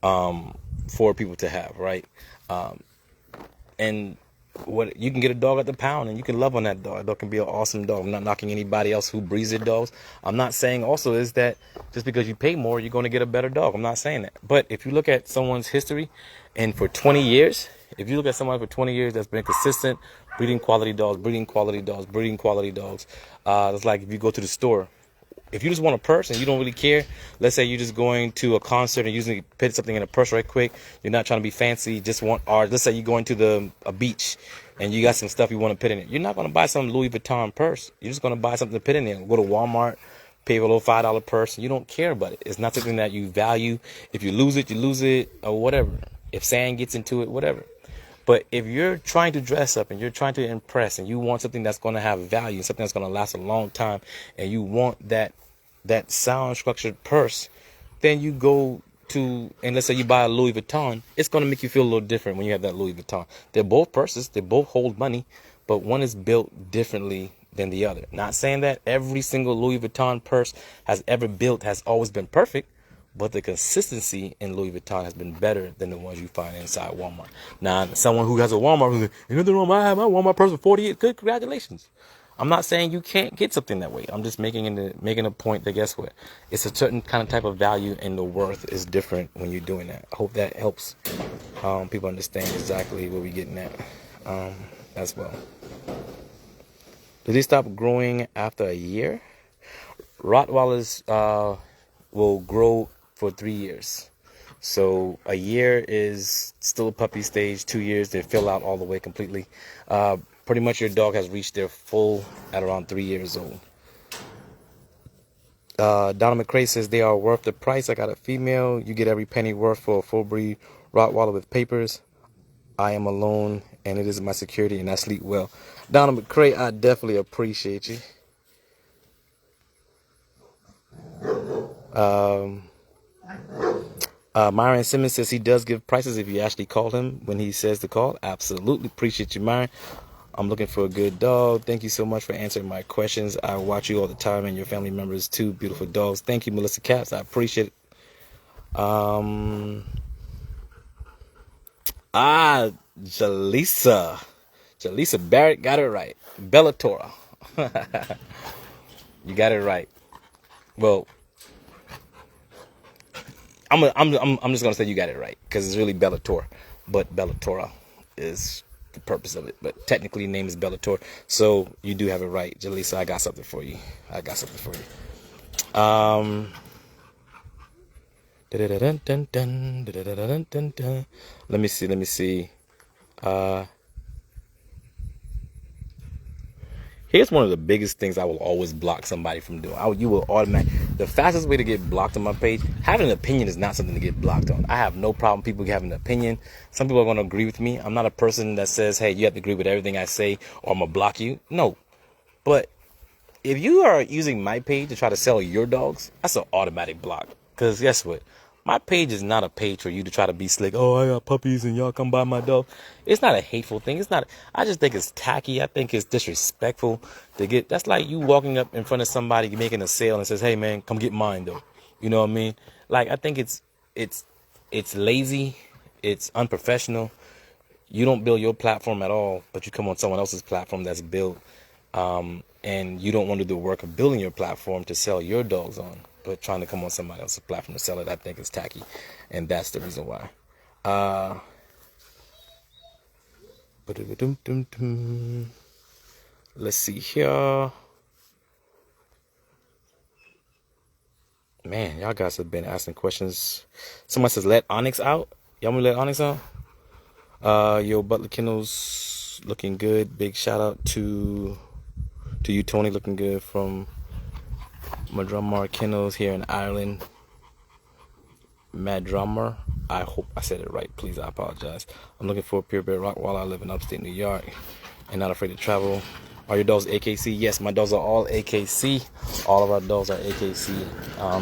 for people to have, right? And what you can get a dog at the pound and you can love on that dog. That dog can be an awesome dog. I'm not knocking anybody else who breeds their dogs. I'm not saying also is that just because you pay more, you're going to get a better dog. I'm not saying that. But if you look at someone's history and for 20 years, if you look at someone for 20 years that's been consistent, breeding quality dogs, it's like if you go to the store, if you just want a purse and you don't really care, let's say you're just going to a concert and you put something in a purse right quick, you're not trying to be fancy, just want art. Let's say you're going to a beach and you got some stuff you want to put in it. You're not going to buy some Louis Vuitton purse. You're just going to buy something to put in there. Go to Walmart, pay a little $5 purse, and you don't care about it. It's not something that you value. If you lose it, or whatever. If sand gets into it, whatever. But if you're trying to dress up and you're trying to impress and you want something that's going to have value, something that's going to last a long time, and you want that sound structured purse, then you go to, and let's say you buy a Louis Vuitton, it's going to make you feel a little different when you have that Louis Vuitton. They're both purses, they both hold money, but one is built differently than the other. Not saying that every single Louis Vuitton purse has always been perfect, but the consistency in Louis Vuitton has been better than the ones you find inside Walmart. Now, someone who has a Walmart, who's like, you know, I have my Walmart purse for 48. Good, congratulations. I'm not saying you can't get something that way. I'm just making a point that guess what? It's a certain kind of type of value, and the worth is different when you're doing that. I hope that helps people understand exactly what we're getting at as well. Do they stop growing after a year? Rottweilers will grow for 3 years. So a year is still a puppy stage. 2 years, they fill out all the way completely. Pretty much your dog has reached their full at around 3 years old. Donna McCrae says they are worth the price. I got a female. You get every penny worth for a full breed Rottweiler with papers. I am alone and it is my security and I sleep well. Donna McCrae, I definitely appreciate you. Myron Simmons says he does give prices if you actually call him when he says to call. Absolutely appreciate you, Myron. I'm looking for a good dog. Thank you so much for answering my questions. I watch you all the time and your family members too. Beautiful dogs. Thank you, Melissa Caps. I appreciate it. Jalisa Barrett got it right. Bellatora. You got it right. Well, I'm just gonna say you got it right because it's really Bellator, but Bellatora is the purpose of it. But technically, the name is Bellator, so you do have it right, Jalisa. I got something for you. Let me see. Here's one of the biggest things I will always block somebody from doing. You will automatically. The fastest way to get blocked on my page, having an opinion is not something to get blocked on. I have no problem people having an opinion. Some people are going to agree with me. I'm not a person that says, hey, you have to agree with everything I say or I'm going to block you. No. But if you are using my page to try to sell your dogs, that's an automatic block. Because guess what? My page is not a page for you to try to be slick. Oh, I got puppies and y'all come buy my dog. It's not a hateful thing. It's not. I just think it's tacky. I think it's disrespectful to get. That's like you walking up in front of somebody making a sale and says, "Hey man, come get mine though." You know what I mean? Like I think it's lazy. It's unprofessional. You don't build your platform at all, but you come on someone else's platform that's built, and you don't want to do the work of building your platform to sell your dogs on. But trying to come on somebody else's platform to sell it, I think is tacky, and that's the reason why. Let's see here. Man, y'all guys have been asking questions. Someone says, let Onyx out. Y'all want me to let Onyx out? Yo, Butler Kennels looking good. Big shout out to you, Tony, looking good from Madrumar Kennels here in Ireland. Madrumar. I hope I said it right. Please, I apologize. I'm looking for a purebred rock while I live in upstate New York and not afraid to travel. Are your dogs AKC? Yes, my dogs are all AKC. All of our dogs are AKC.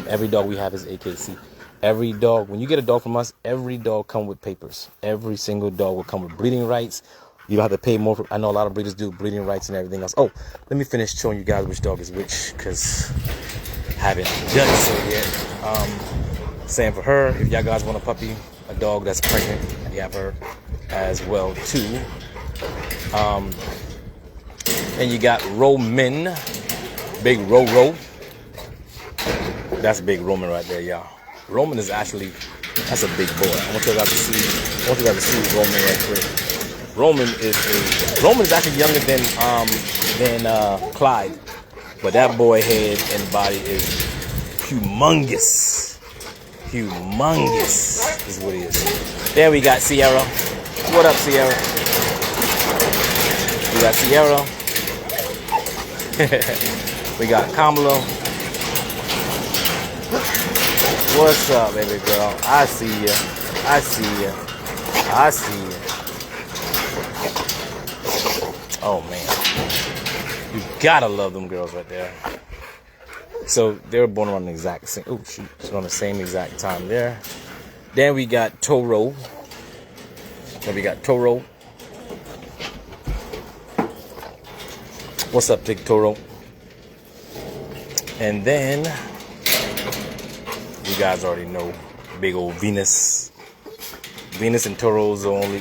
Every dog we have is AKC. Every dog, when you get a dog from us, every dog come with papers. Every single dog will come with breeding rights. You don't have to pay more for, I know a lot of breeders do breeding rights and everything else. Oh, let me finish showing you guys which dog is which, because I haven't done so yet. Same for her. If y'all guys want a puppy, a dog that's pregnant, we have her as well too. And you got Roman, big Roro. That's big Roman right there, y'all. Roman is actually, that's a big boy. I want you guys to see Roman right quick. Roman is actually younger than Clyde, but that boy head and body is humongous. Humongous is what he is. There we got Sierra. What up, Sierra? We got Sierra. We got Kamala. What's up, baby girl? I see ya. I see ya. I see ya. Oh man, you gotta love them girls right there. So they were born around the exact same. Oh shoot, it's on the same exact time there. Then we got Toro. What's up, Big Toro? And then you guys already know big old Venus. Venus and Toros are only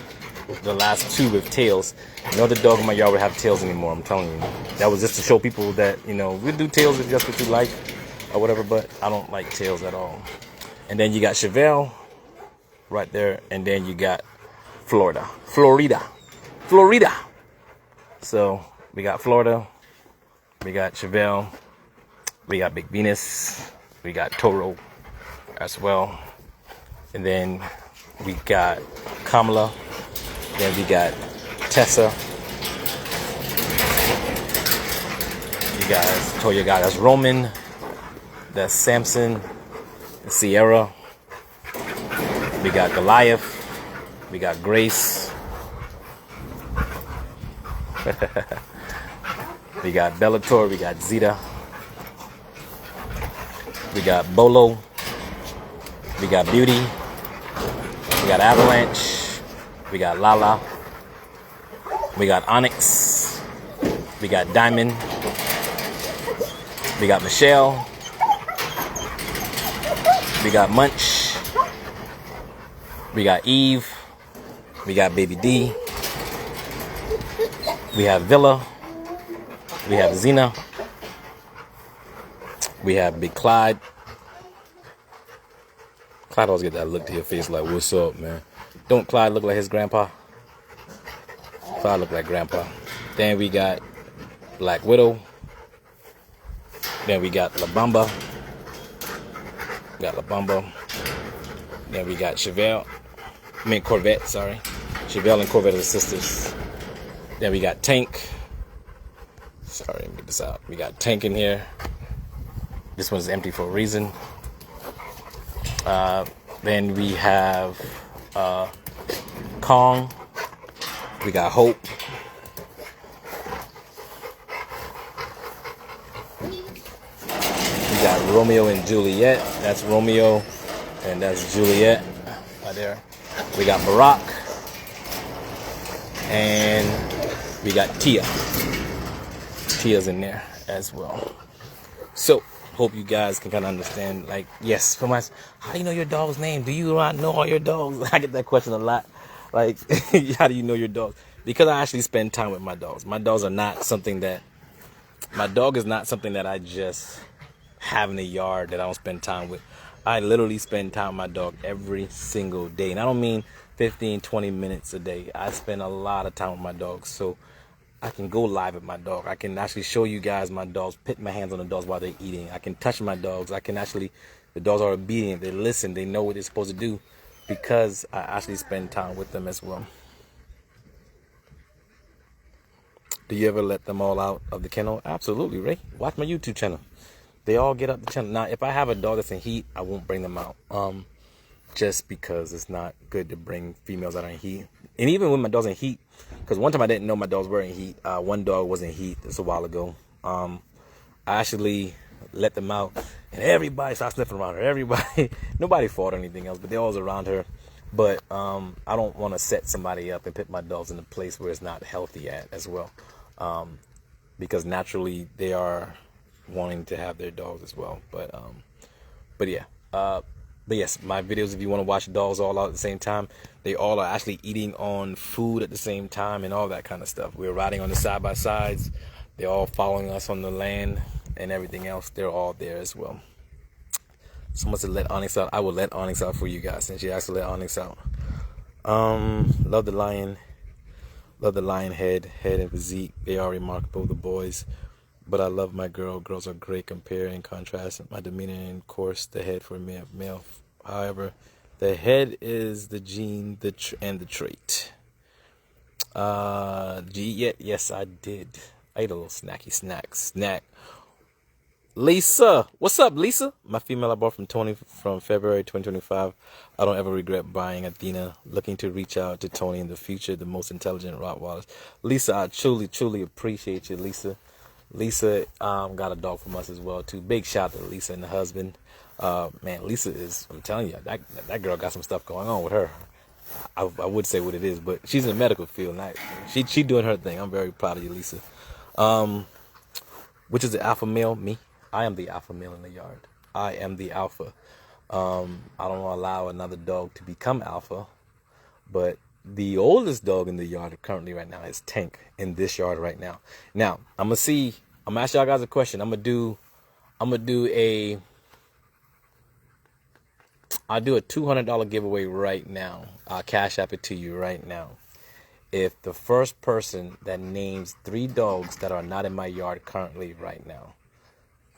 the last two with tails. No other dog in my yard would have tails anymore, I'm telling you. That was just to show people that, you know, we do tails if that's what you like or whatever, but I don't like tails at all. And then you got Chevelle right there, and then you got Florida. So we got Florida, we got Chevelle, we got Big Venus, we got Toro as well, and then we got Kamala, then we got Tessa. You guys, told you guys, that's Roman, that's Samson, that's Sierra. We got Goliath, we got Grace, we got Bellator, we got Zeta, we got Bolo, we got Beauty, we got Avalanche, we got Lala, we got Onyx, we got Diamond, we got Michelle, we got Munch, we got Eve, we got Baby D, we have Villa, we have Xena, we have Big Clyde. Clyde always get that look to your face like, what's up, man? Don't Clyde look like his grandpa? Clyde look like grandpa. Then we got Black Widow. Then we got La Bamba. Then we got Corvette, sorry. Chevelle and Corvette are the sisters. Then we got Tank. Sorry, let me get this out. We got Tank in here. This one's empty for a reason. Then we have Kong. We got Hope. We got Romeo and Juliet. That's Romeo and that's Juliet right there. We got Barack. And we got Tia. Tia's in there as well. So, hope you guys can kind of understand. Like, yes, for my, how do you know your dog's name? Do you not know all your dogs? I get that question a lot. Like, how do you know your dogs? Because I actually spend time with my dogs. My dogs are not something that, my dog is not something that I just have in the yard that I don't spend time with. I literally spend time with my dog every single day. And I don't mean 15, 20 minutes a day. I spend a lot of time with my dogs. So I can go live with my dog. I can actually show you guys my dogs, put my hands on the dogs while they're eating. I can touch my dogs. I can actually, the dogs are obedient. They listen. They know what they're supposed to do because I actually spend time with them as well. Do you ever let them all out of the kennel? Absolutely, Ray. Watch my YouTube channel. They all get up the channel. Now, if I have a dog that's in heat, I won't bring them out. Just because it's not good to bring females out in heat. And even when my dog's in heat, because one time I didn't know my dogs were in heat. One dog was in heat. This a while ago. I actually let them out, and everybody started sniffing around her. Everybody, nobody fought or anything else, but they all was around her. But I don't want to set somebody up and put my dogs in a place where it's not healthy at as well. Because naturally they are wanting to have their dogs as well. But yeah. But yes, my videos, if you want to watch dogs all out at the same time, they all are actually eating on food at the same time and all that kind of stuff. We're riding on the side-by-sides. They're all following us on the land and everything else. They're all there as well. Someone said let Onyx out. I will let Onyx out for you guys since you asked to let Onyx out. Love the lion. Love the lion head and physique. They are remarkable, the boys. But I love my girl. Girls are great. Compare and contrast my demeanor and, of course, the head for male. However, the head is the gene and the trait. Yes, I did. I ate a little snack. Lisa, what's up, Lisa? My female I bought from Tony from February 2025. I don't ever regret buying Athena. Looking to reach out to Tony in the future. The most intelligent Rottweilers. Lisa, I truly appreciate you, Lisa. Lisa got a dog from us as well too. Big shout out to Lisa and the husband. Man, Lisa is, I'm telling you, that girl got some stuff going on with her. I would say what it is, but she's in the medical field. And she doing her thing. I'm very proud of you, Lisa. Which is the alpha male? Me. I am the alpha male in the yard. I am the alpha. I don't allow another dog to become alpha, but the oldest dog in the yard currently right now is Tank in this yard right now. Now, I'm gonna ask y'all guys a question. I'll do a $200 giveaway right now. I'll cash app it to you right now. If the first person that names 3 dogs that are not in my yard currently right now,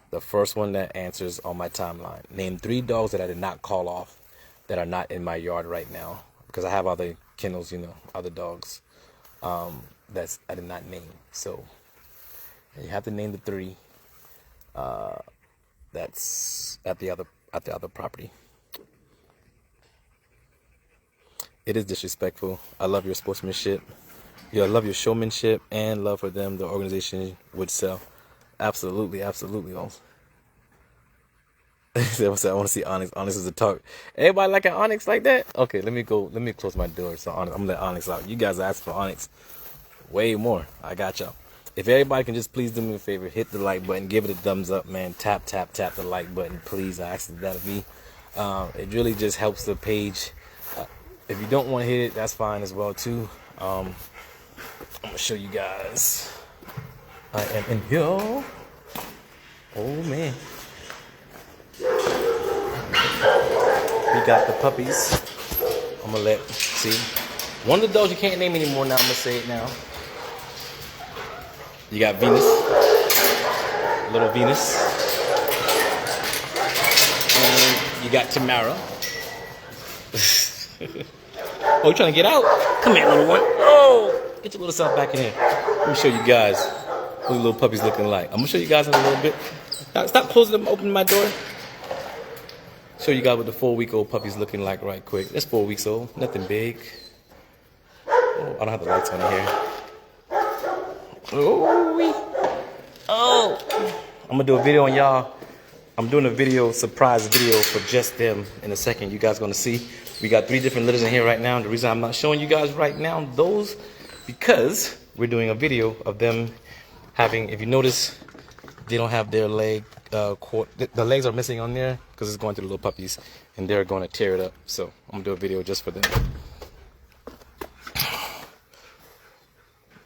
the first one that answers on my timeline, name 3 dogs that I did not call off that are not in my yard right now, because I have other kennels, other dogs that's I did not name. So you have to name the 3 that's at the other property. It is disrespectful. I love your sportsmanship. I love your showmanship and love for them. The organization would sell. Absolutely. I want to see Onyx. Onyx is a talk. Everybody like an Onyx like that? Okay, let me close my door. So I'm gonna let Onyx out. You guys asked for Onyx way more. I got y'all. If everybody can just please do me a favor, hit the like button, give it a thumbs up, man. Tap the like button, please. I asked that of me. It really just helps the page. If you don't want to hit it, that's fine as well too. I'm gonna show you guys. I am in here. Oh man. We got the puppies. I'm gonna see. One of the dogs you can't name anymore now. I'm gonna say it now. You got Venus. Little Venus. And you got Tamara. Oh, you trying to get out? Come here, little one. Oh, get your little self back in here. Let me show you guys what the little puppies looking like. I'm gonna show you guys in a little bit. Stop closing them, opening my door. Show you guys what the 4-week-old puppy's looking like right quick. That's 4 weeks old, nothing big. Oh, I don't have the lights on in here. Oh, I'm gonna do a video on y'all. I'm doing a surprise video for just them in a second. You guys gonna see. We got 3 different litters in here right now. The reason I'm not showing you guys right now because we're doing a video of them having, if you notice, they don't have their leg, the legs are missing on there because it's going to the little puppies and they're going to tear it up. So I'm gonna do a video just for them.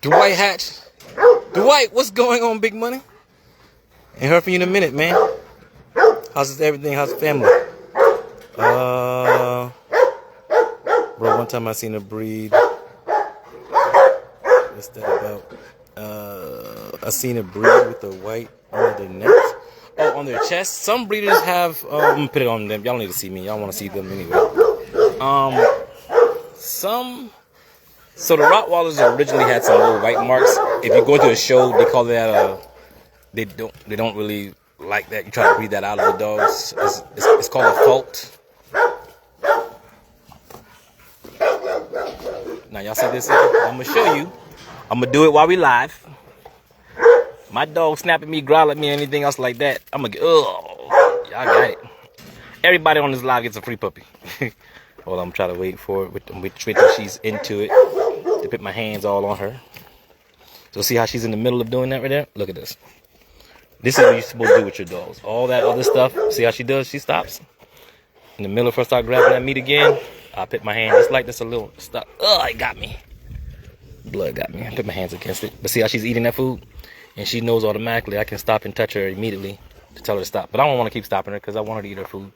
Dwight Hatch. Dwight, what's going on, big money? Ain't heard from you in a minute, man. How's everything? How's the family? Bro, one time I seen a breed. What's that about? I seen a breed with the white on their necks. Oh, on their chest. Some breeders have. I'm gonna put it on them. Y'all need to see me. Y'all want to see them anyway. Some. So the Rottweilers originally had some little white marks. If you go to a show, they call that They don't really like that. You try to breed that out of the dogs. It's called a fault. Now y'all see this here? I'm gonna show you. I'm gonna do it while we live. My dog snap at me, growl at me, anything else like that, I'm gonna get, oh, y'all got it. Everybody on this live gets a free puppy. Hold on, I'm trying to wait for it. Wait till she's into it. To put my hands all on her. So see how she's in the middle of doing that right there? Look at this. This is what you're supposed to do with your dogs. All that other stuff, see how she does? She stops. In the middle of her start grabbing that meat again, I put my hand just like this a little, stop. Oh, it got me. Blood got me. I put my hands against it. But see how she's eating that food? And she knows automatically I can stop and touch her immediately to tell her to stop. But I don't want to keep stopping her because I want her to eat her food.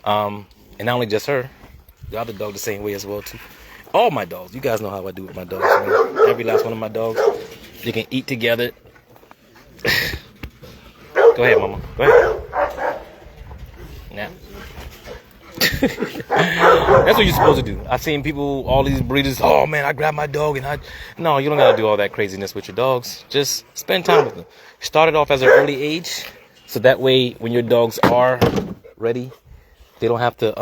And not only just her, the other dog the same way as well too. All my dogs. You guys know how I do with my dogs. Man. Every last one of my dogs. They can eat together. Go ahead, mama. Go ahead. Now. That's what you're supposed to do. I've seen people, all these breeders, oh man, I grab my dog and no, you don't gotta do all that craziness with your dogs. Just spend time with them. Start it off at an early age, so that way when your dogs are ready, you don't have to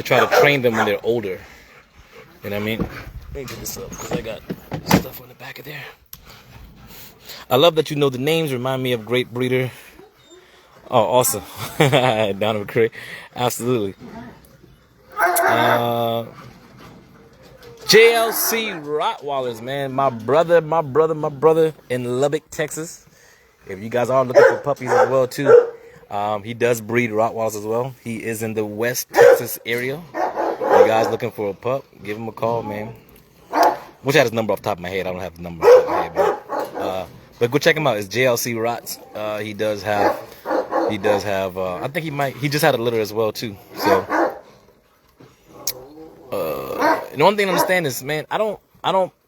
try to train them when they're older. You know what I mean? Let me get this up because I got stuff on the back of there. I love that you know the names. Remind me of great breeder. Oh, awesome. Down in the crate. Absolutely. JLC Rottweilers, man. My brother in Lubbock, Texas. If you guys are looking for puppies as well, too, he does breed Rottweilers as well. He is in the West Texas area. If you guys looking for a pup, give him a call, man. Wish I had his number off the top of my head. I don't have the number off the top of my head, but go check him out. It's JLC Rots. He does have, I think he just had a litter as well too. So, the one thing to understand is, man, I don't,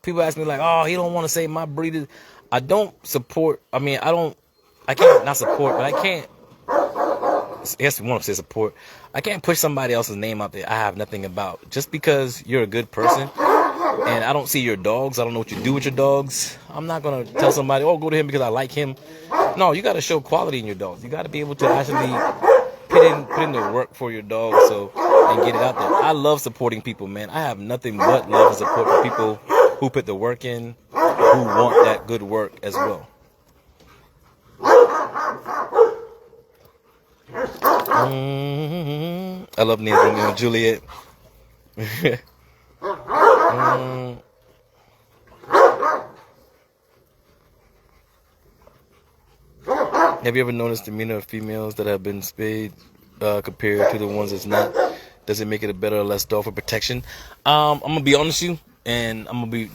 people ask me like, oh, he don't want to say my breed. I don't support, I can't not support, but I can't, I guess you want to say support. I can't push somebody else's name out there I have nothing about. Just because you're a good person and I don't see your dogs, I don't know what you do with your dogs, I'm not going to tell somebody, oh, go to him because I like him. No, you got to show quality in your dogs. You got to be able to actually put in the work for your dog and get it out there. I love supporting people, man. I have nothing but love and support for people who put the work in, who want that good work as well. I love names Romeo and Juliet. Have you ever noticed the demeanor of females that have been spayed compared to the ones that's not? Does it make it a better or less dog for protection? I'm gonna be honest with you, and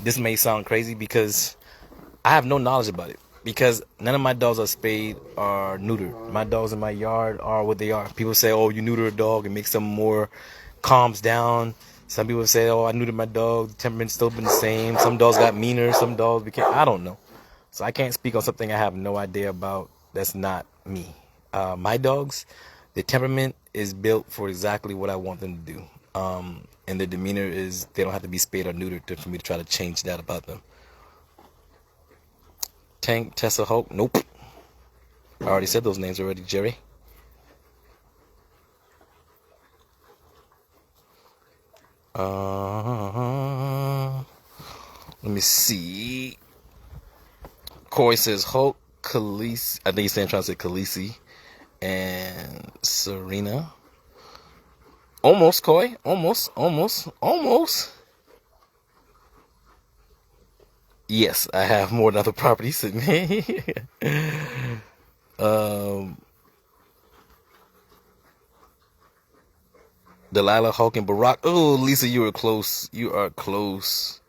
this may sound crazy because I have no knowledge about it. Because none of my dogs are spayed or neutered. My dogs in my yard are what they are. People say, oh, you neuter a dog, it makes them more, calms down. Some people say, oh, I neutered my dog, the temperament's still been the same. Some dogs got meaner, some dogs became, I don't know. So I can't speak on something I have no idea about. That's not me. My dogs, the temperament is built for exactly what I want them to do. And the demeanor is, they don't have to be spayed or neutered for me to try to change that about them. Tank, Tessa, Hulk, nope. I already said those names already, Jerry. Let me see. Corey says Hulk, Khaleesi. I think he's trying to say Khaleesi. And Serena. Almost, Coy. Almost. Yes, I have more than other properties than me. Delilah, Hulk, and Barack. Oh, Lisa, you are close. You are close.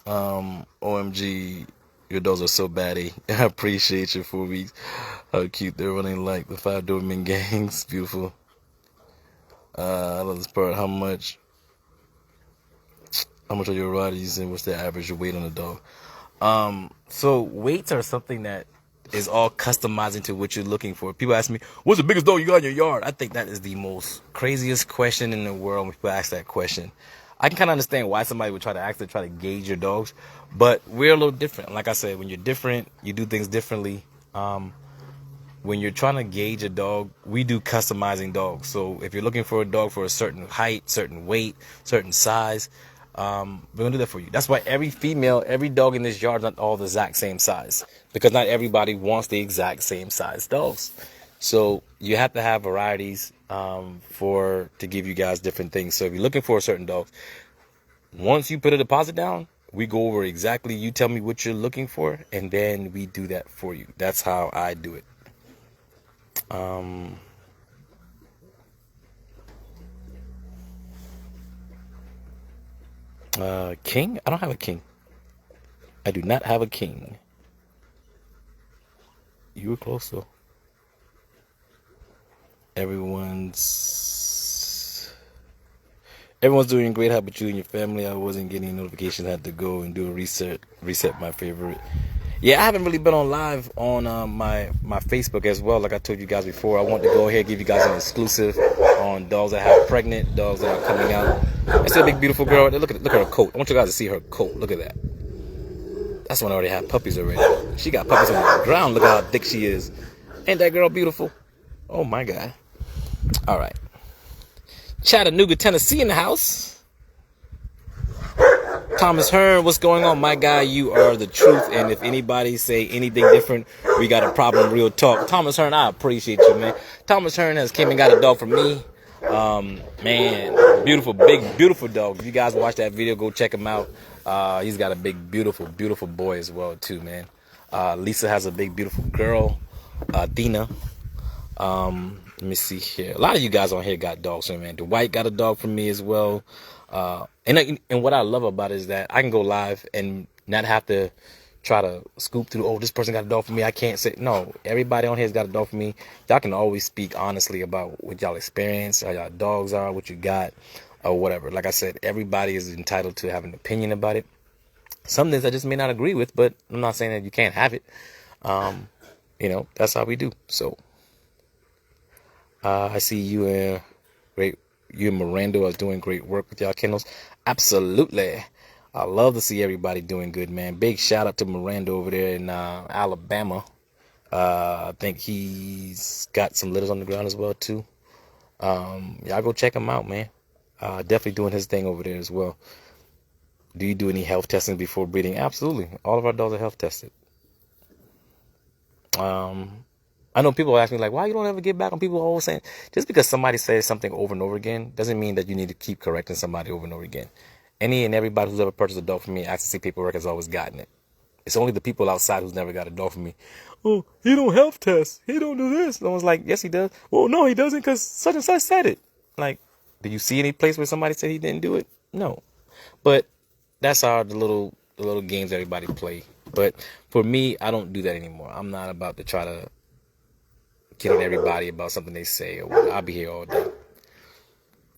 OMG, your dogs are so batty. I appreciate you 4 weeks. How cute they're running like the 5 Doberman gangs. Beautiful. I love this part. How much? How much are your riders and what's the average weight on a dog? So weights are something that is all customizing to what you're looking for. People ask me, what's the biggest dog you got in your yard? I think that is the most craziest question in the world when people ask that question. I can kind of understand why somebody would try to ask to try to gauge your dogs, but we're a little different. Like I said, when you're different, you do things differently. When you're trying to gauge a dog, we do customizing dogs. So if you're looking for a dog for a certain height, certain weight, certain size, we're gonna do that for you. That's why every dog in this yard is not all the exact same size, because not everybody wants the exact same size dogs. So you have to have varieties to give you guys different things. So if you're looking for a certain dog, once you put a deposit down, we go over exactly, you tell me what you're looking for, and then we do that for you. That's how I do it. King? I don't have a king. I do not have a king. You were close though. Everyone's doing great. How about you and your family? I wasn't getting notifications. I had to go and do a reset my favorite. Yeah, I haven't really been on live on my Facebook as well. Like I told you guys before, I want to go ahead and give you guys an exclusive on dogs that have pregnant, dogs that are coming out. That's a big beautiful girl. Look at her coat. I want you guys to see her coat. Look at that. That's one I already have puppies already. She got puppies on the ground. Look how thick she is. Ain't that girl beautiful? Oh my God. All right. Chattanooga, Tennessee in the house. Thomas Hearn, what's going on? My guy, you are the truth. And if anybody say anything different, we got a problem. Real talk. Thomas Hearn, I appreciate you, man. Thomas Hearn has came and got a dog from me. Man, beautiful, big, beautiful dog. If you guys watch that video, go check him out. He's got a big, beautiful, beautiful boy as well, too, man. Lisa has a big, beautiful girl, Dina. Let me see here. A lot of you guys on here got dogs, man. Dwight got a dog from me as well. And what I love about it is that I can go live and not have to try to scoop through, oh, this person got a dog for me, I can't say. No, everybody on here has got a dog for me. Y'all can always speak honestly about what y'all experience, how y'all dogs are, what you got, or whatever. Like I said, everybody is entitled to have an opinion about it. Some things I just may not agree with, but I'm not saying that you can't have it. That's how we do. So I see you and you and Miranda are doing great work with y'all kennels. Absolutely. I love to see everybody doing good, man. Big shout out to Miranda over there in Alabama. I think he's got some litters on the ground as well too. Y'all go check him out, man. Definitely doing his thing over there as well. Do you do any health testing before breeding? Absolutely. All of our dogs are health tested. I know people ask me like, why you don't ever get back on people always saying, just because somebody says something over and over again doesn't mean that you need to keep correcting somebody over and over again. Any and everybody who's ever purchased a dog from me, access paperwork, has always gotten it. It's only the people outside who's never got a dog from me. Oh, he don't health test. He don't do this. And I was like, yes, he does. Well, no, he doesn't because such and such said it. Like, do you see any place where somebody said he didn't do it? No. But that's the little games everybody play. But for me, I don't do that anymore. I'm not about to try to get on everybody about something they say. Or I'll be here all day.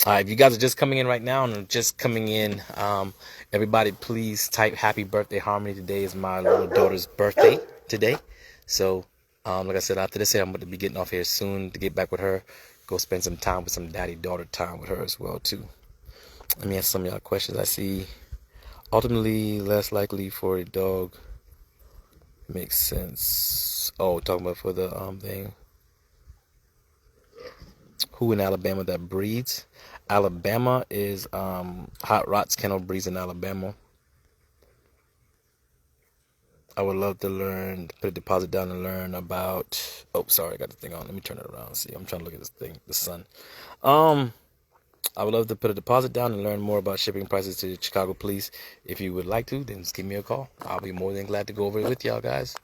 If you guys are just coming in right now and are just coming in, everybody please type happy birthday Harmony. Today is my little daughter's birthday today. So, like I said, after this here, I'm going to be getting off here soon to get back with her. Go spend some time with some daddy-daughter time with her as well, too. Let me ask some of y'all questions. I see ultimately less likely for a dog. Makes sense. Oh, talking about for the thing. Who in Alabama that breeds? Alabama is Hot Rots Kennel breeds in Alabama. I would love to put a deposit down and learn about. Oh, sorry, I got the thing on. Let me turn it around. See, I'm trying to look at this thing, the sun. I would love to put a deposit down and learn more about shipping prices to Chicago police. If you would like to, then just give me a call. I'll be more than glad to go over it with y'all guys.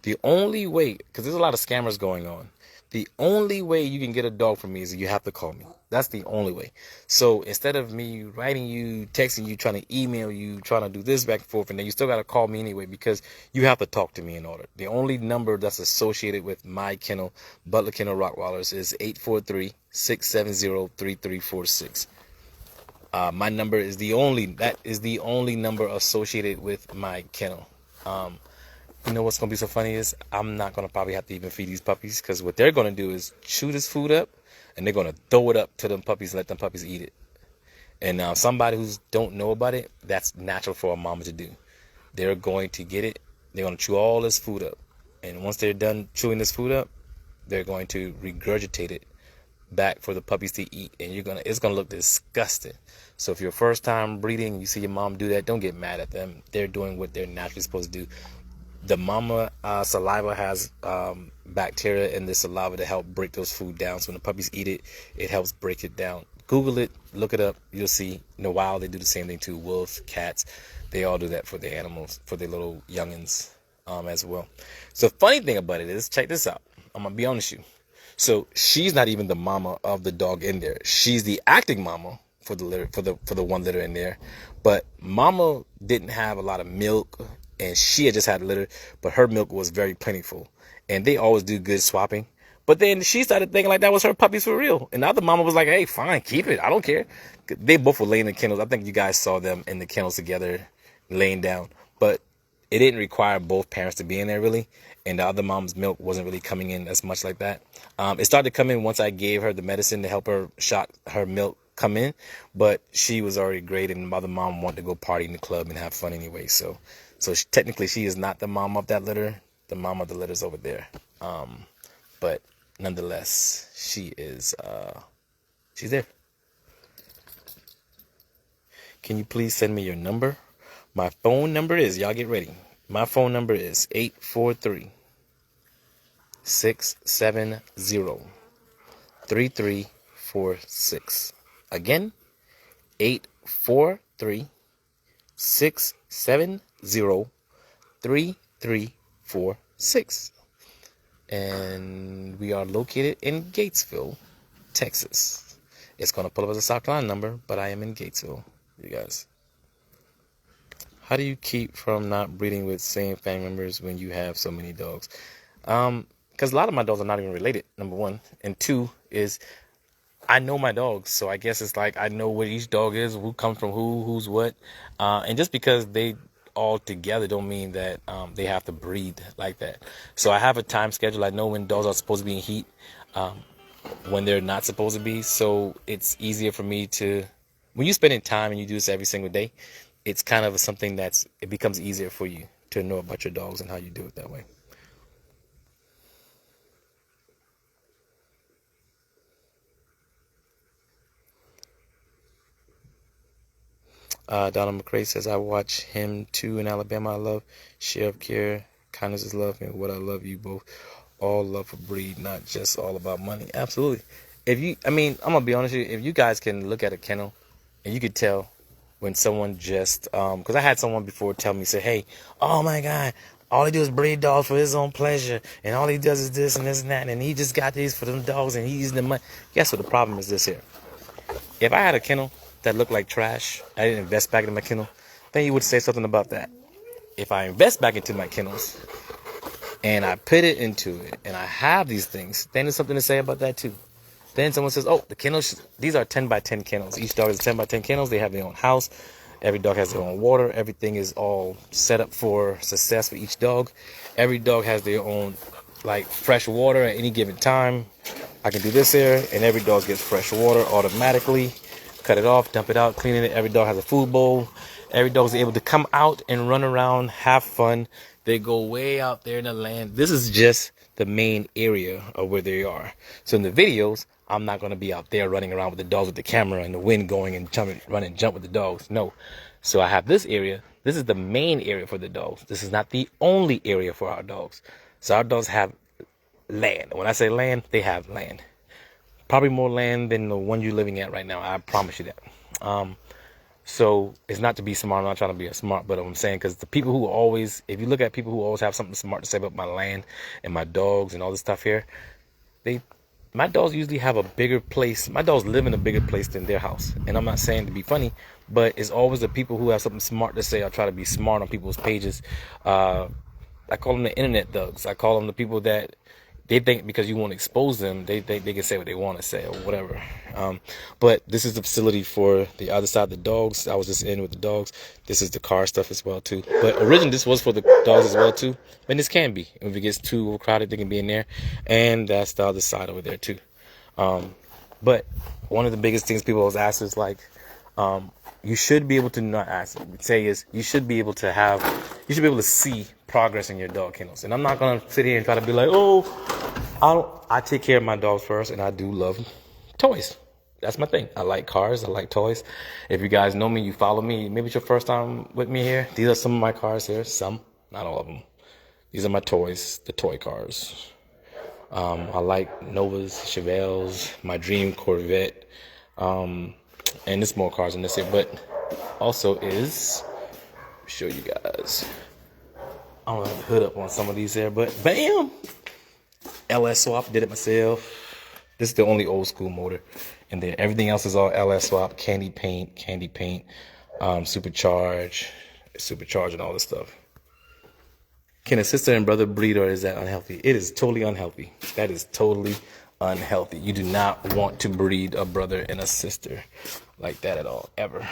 The only way, because there's a lot of scammers going on, the only way you can get a dog from me is you have to call me. That's the only way. So instead of me writing you, texting you, trying to email you, trying to do this back and forth, and then you still got to call me anyway because you have to talk to me in order. The only number that's associated with my kennel, Butler Kennel Rottweilers, is 843-670-3346. My number is the only number associated with my kennel. You know what's gonna be so funny is I'm not gonna probably have to even feed these puppies, because what they're gonna do is chew this food up and they're gonna throw it up to them puppies and let them puppies eat it. And now somebody who don't know about it, that's natural for a mama to do. They're going to get it. They're going to chew all this food up. And once they're done chewing this food up, they're going to regurgitate it back for the puppies to eat. And it's going to look disgusting. So if you're first time breeding and you see your mom do that, don't get mad at them. They're doing what they're naturally supposed to do. The mama saliva has bacteria in the saliva to help break those food down. So when the puppies eat it, it helps break it down. Google it, look it up. You'll see. In the wild, they do the same thing too. Wolves, cats, they all do that for their animals, for their little youngins as well. So the funny thing about it is, check this out. I'm gonna be honest with you. So she's not even the mama of the dog in there. She's the acting mama for the litter, for the one litter in there. But mama didn't have a lot of milk, and she had just had a litter, but her milk was very plentiful. And they always do good swapping. But then she started thinking like that was her puppies for real. And the other mama was like, hey, fine, keep it. I don't care. They both were laying in the kennels. I think you guys saw them in the kennels together, laying down. But it didn't require both parents to be in there, really. And the other mom's milk wasn't really coming in as much like that. It started to come in once I gave her the medicine to help her shot her milk come in. But she was already great, and the other mom wanted to go party in the club and have fun anyway. So technically, she is not the mom of that litter. The mom of the litter's over there. But nonetheless, she is, she's there. Can you please send me your number? My phone number is, y'all get ready. My phone number is 843-670-3346. Again, 843-670-3346. And we are located in Gatesville, Texas. It's going to pull up as a South Carolina number, but I am in Gatesville, you guys. How do you keep from not breeding with same family members when you have so many dogs? Because a lot of my dogs are not even related, number one. And two is, I know my dogs, so I guess it's like I know what each dog is, who comes from who, who's what. And just because they all together don't mean that they have to breed like that. So I have a time schedule. I know when dogs are supposed to be in heat, when they're not supposed to be. So it's easier for me to, when you spend time and you do this every single day, it's kind of something it becomes easier for you to know about your dogs and how you do it that way. Donald McCrae says, I watch him too in Alabama. I love share of care, kindness is love, and what I love you both. All love for breed, not just all about money. Absolutely. I'm gonna be honest with you, if you guys can look at a kennel and you could tell when someone just, because I had someone before tell me, say, hey, oh my God, all he do is breed dogs for his own pleasure, and all he does is this and this and that, and he just got these for them dogs, and he's the money. Guess what the problem is this here? If I had a kennel that looked like trash, I didn't invest back into my kennel, then you would say something about that. If I invest back into my kennels and I put it into it and I have these things, then there's something to say about that too. Then someone says, oh, the kennels, these are 10 by 10 kennels. Each dog is 10 by 10 kennels. They have their own house. Every dog has their own water. Everything is all set up for success for each dog. Every dog has their own, like, fresh water at any given time. I can do this here, and every dog gets fresh water automatically. Cut it off, dump it out, clean it. Every dog has a food bowl. Every dog is able to come out and run around, have fun. They go way out there in the land. This is just the main area of where they are. So in the videos, I'm not going to be out there running around with the dogs with the camera and the wind going and run and jump with the dogs. No. So I have this area. This is the main area for the dogs. This is not the only area for our dogs. So our dogs have land. When I say land, they have land. Probably more land than the one you're living at right now. I promise you that. So it's not to be smart. I'm not trying to be a smart, but I'm saying, because the people who always, if you look at people who always have something smart to say about my land and my dogs and all this stuff here, my dogs usually have a bigger place. My dogs live in a bigger place than their house. And I'm not saying to be funny, but it's always the people who have something smart to say. I try to be smart on people's pages. I call them the internet thugs. I call them the people that they think because you won't expose them, they think they can say what they want to say or whatever. But this is the facility for the other side, the dogs. I was just in with the dogs. This is the car stuff as well too. But originally this was for the dogs as well too. And this can be. If it gets too overcrowded, they can be in there. And that's the other side over there too. But one of the biggest things people always ask is like, you should be able to not ask. Say is you should be able to see progress in your dog kennels. And I'm not gonna sit here and try to be like, oh, I take care of my dogs first, and I do love toys. That's my thing. I like cars. I like toys. If you guys know me, you follow me. Maybe it's your first time with me here. These are some of my cars here. Some, not all of them. These are my toys, the toy cars. I like Novas, Chevelles, my dream Corvette, and there's more cars in this here. But also is, show you guys. I don't have the hood up on some of these there, but bam! LS swap, did it myself. This is the only old school motor in there. Everything else is all LS swap, candy paint, supercharge, and all this stuff. Can a sister and brother breed, or is that unhealthy? It is totally unhealthy. That is totally unhealthy. You do not want to breed a brother and a sister like that at all, ever.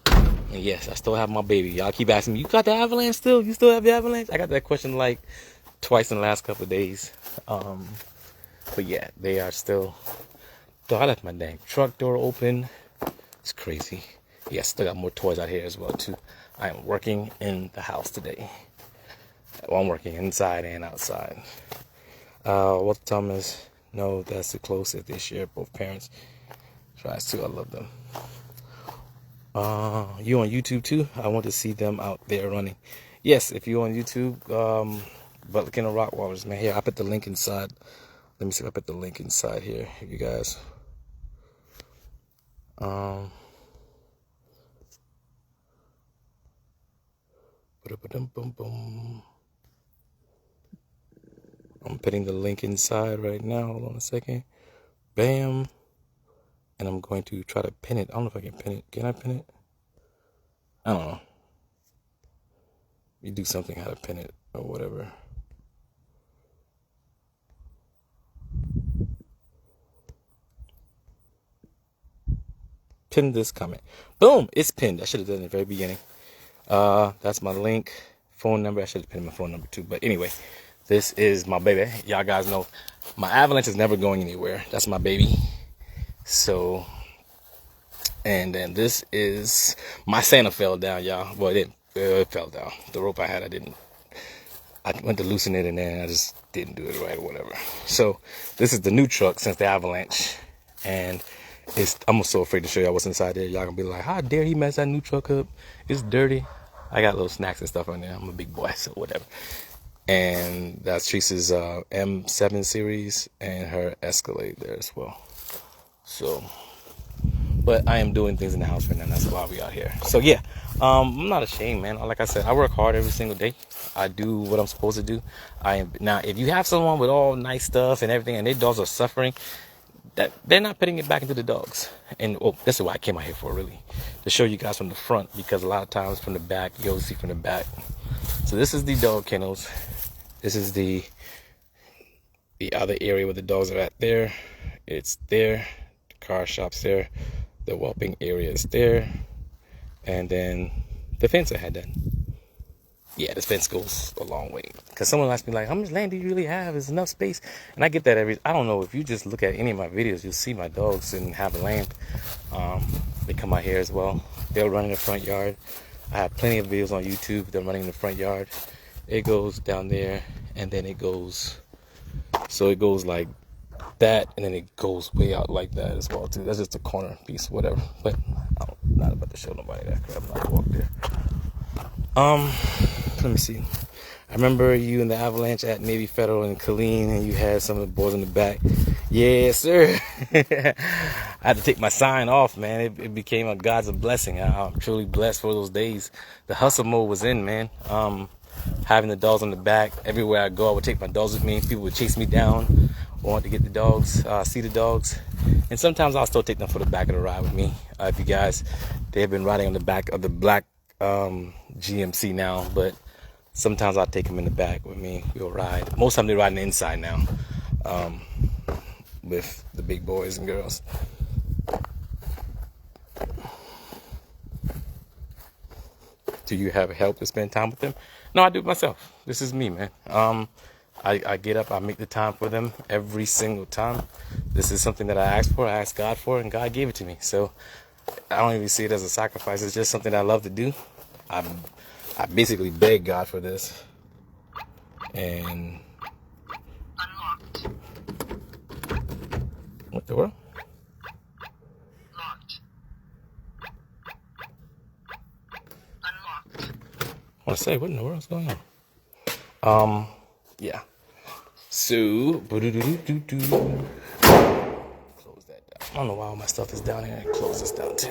And yes, I still have my baby. Y'all keep asking me, you got the Avalanche still? You still have the Avalanche? I got that question like twice in the last couple of days. But yeah, they are still. Though I left my dang truck door open. It's crazy. Yeah, still got more toys out here as well too. I am working in the house today. Well, I'm working inside and outside. What the time is? No, that's too close. If they share both parents. Tries to. I love them. You on YouTube too? I want to see them out there running. Yes, if you're on YouTube, but looking at Rockwallers, man. Here, I put the link inside. Let me see if I put the link inside here, you guys. I'm putting the link inside right now. Hold on a second. Bam. And I'm going to try to pin it. I don't know if I can pin it. Can I pin it? I don't know. You do something how to pin it or whatever. Pin this comment. Boom! It's pinned. I should have done it at the very beginning. That's my link. Phone number. I should have pinned my phone number too. But anyway, this is my baby. Y'all guys know my Avalanche is never going anywhere. That's my baby. So, and then this is my Santa fell down, y'all. Well, it fell down. The rope I had, I went to loosen it and then I just didn't do it right or whatever. So this is the new truck since the Avalanche, and I'm so afraid to show y'all what's inside there. Y'all gonna be like, how dare he mess that new truck up? It's dirty. I got little snacks and stuff in there. I'm a big boy, so whatever. And that's Teresa's M7 series and her Escalade there as well. So, but I am doing things in the house right now. That's why we out here. So yeah, I'm not ashamed, man. Like I said, I work hard every single day. I do what I'm supposed to do. Now, if you have someone with all nice stuff and everything, and their dogs are suffering, that they're not putting it back into the dogs. And this is what I came out here for, really, to show you guys from the front, because a lot of times from the back, you'll see from the back. So this is the dog kennels. This is the other area where the dogs are at there. It's there. The car shop's there. The whelping area is there. And then the fence I had done. Yeah, this fence goes a long way. Because someone asked me, like, how much land do you really have? Is enough space? And I get that I don't know, if you just look at any of my videos, you'll see my dogs and have land. They come out here as well. They'll run in the front yard. I have plenty of videos on YouTube. They're running in the front yard. It goes down there, and then it goes, so it goes like that, and then it goes way out like that as well too. That's just a corner piece, whatever. But I'm not about to show nobody that crap. I'm not gonna walk there. Let me see. I remember you in the Avalanche at Navy Federal in Killeen, and you had some of the boys in the back. Yes, sir. I had to take my sign off, man. It became a God's blessing. I'm truly blessed for those days. The hustle mode was in, man. Having the dogs on the back. Everywhere I go, I would take my dogs with me. People would chase me down, want to get the dogs, see the dogs. And sometimes I'll still take them for the back of the ride with me. If you guys, they've been riding on the back of the black GMC now, but Sometimes I'll take them in the back with me. We'll ride. Most of the time they ride on the inside now, with the big boys and girls. Do you have help to spend time with them? No, I do it myself. This is me, man. I get up, I make the time for them every single time. This is something that I asked for, I asked God for, and God gave it to me. So I don't even see it as a sacrifice. It's just something I love to do. I basically beg God for this. And Unlocked. what the world? Locked. Unlocked. I want to say, what in the world's going on? Yeah. So, close that down. I don't know why all my stuff is down here. Close this down too.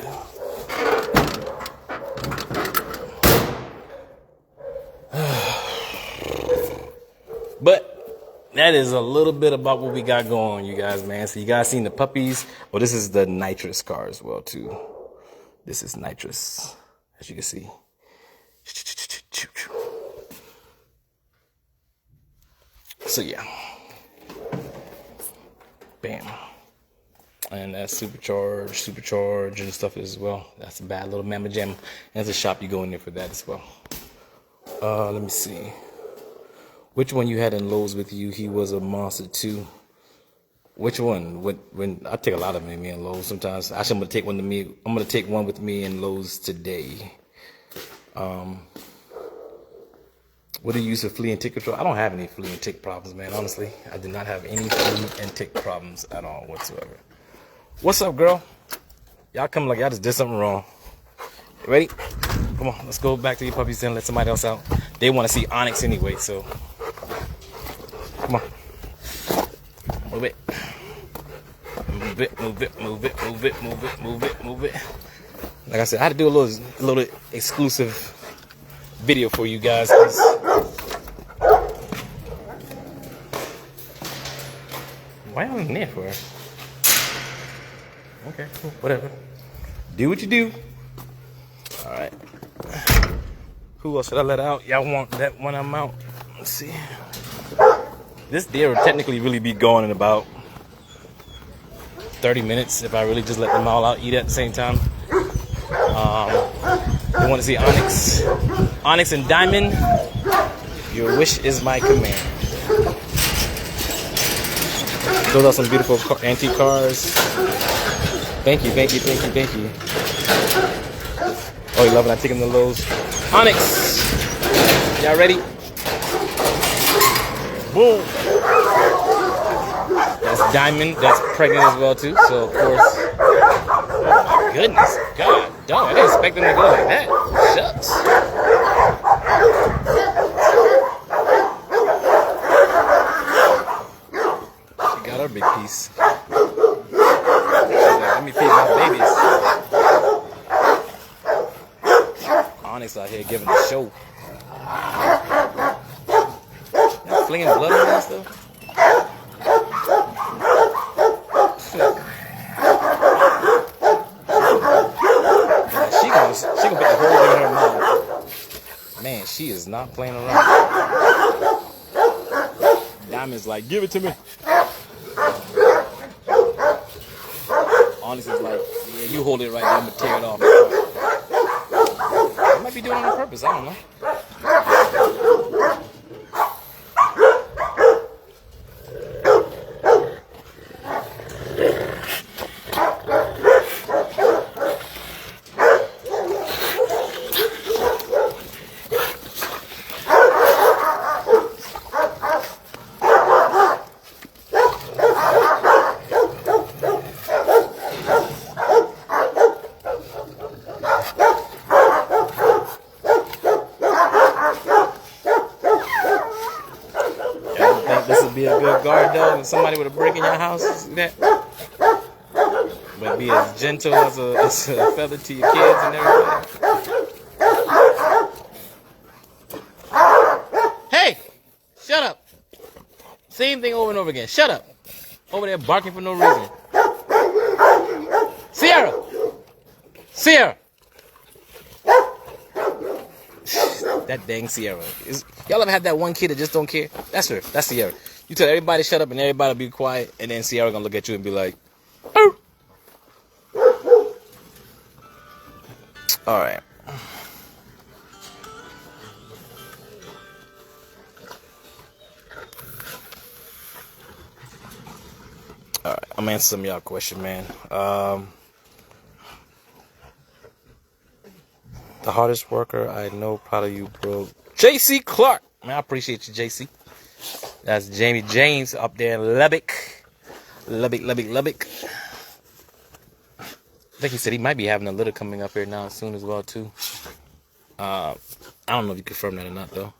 But that is a little bit about what we got going on, you guys, man. So you guys seen the puppies. Well, this is the nitrous car as well too. This is nitrous, as you can see. So yeah, bam, and that's supercharged and stuff as well. That's a bad little mamma jam. There's a shop you go in there for that as well. Let me see. Which one you had in Lowe's with you? He was a monster too. Which one? When I take a lot of them in me in Lowe's sometimes. Actually, I'm gonna take one to me. I'm gonna take one with me in Lowe's today. What do you use for flea and tick control? I don't have any flea and tick problems, man. Honestly, I do not have any flea and tick problems at all whatsoever. What's up, girl? Y'all come like y'all just did something wrong. Ready? Come on, let's go back to your puppies and let somebody else out. They want to see Onyx anyway, so come on. Move it. Move it, move it, move it, move it, move it, move it, move it. Like I said, I had to do a little exclusive video for you guys. Why am I in there for? Okay, cool, whatever. Do what you do. All right. Who else should I let out? Y'all want that when I'm out? Let's see. This deer would technically really be gone in about 30 minutes if I really just let them all out eat at the same time. You want to see Onyx? Onyx and Diamond? Your wish is my command. Those are some beautiful antique cars. Thank you, thank you, thank you, thank you. Oh, you love it? I take them to Lowe's. Onyx! Y'all ready? Boom! That's Diamond. That's pregnant as well, too. So, of course. Oh, my goodness. God, dog. I didn't expect them to go like that. Shucks. She got her big piece. Let me feed my babies. Onyx out here giving a show. Flinging blood on that stuff. She gonna put the whole thing in her mouth. Man, she is not playing around. Diamond's like, give it to me. Onyx is like, yeah, you hold it right there, I'm gonna tear it off. I might be doing it on purpose, I don't know. Be a good guard dog if somebody would have break in your house. See that? But be as gentle as a feather to your kids and everything. Hey! Shut up! Same thing over and over again. Shut up! Over there barking for no reason. Sierra! Sierra! That dang Sierra. Y'all ever had that one kid that just don't care? That's her. That's Sierra. You tell everybody shut up and everybody be quiet, and then Sierra gonna look at you and be like, "Oh." All right. All right. I'm answering some of y'all question, man. The hardest worker I know, proud of you, bro. JC Clark. Man, I appreciate you, JC. That's Jamie James up there in Lubbock. Lubbock. I think he said he might be having a litter coming up here now soon as well, too. I don't know if you confirm that or not, though.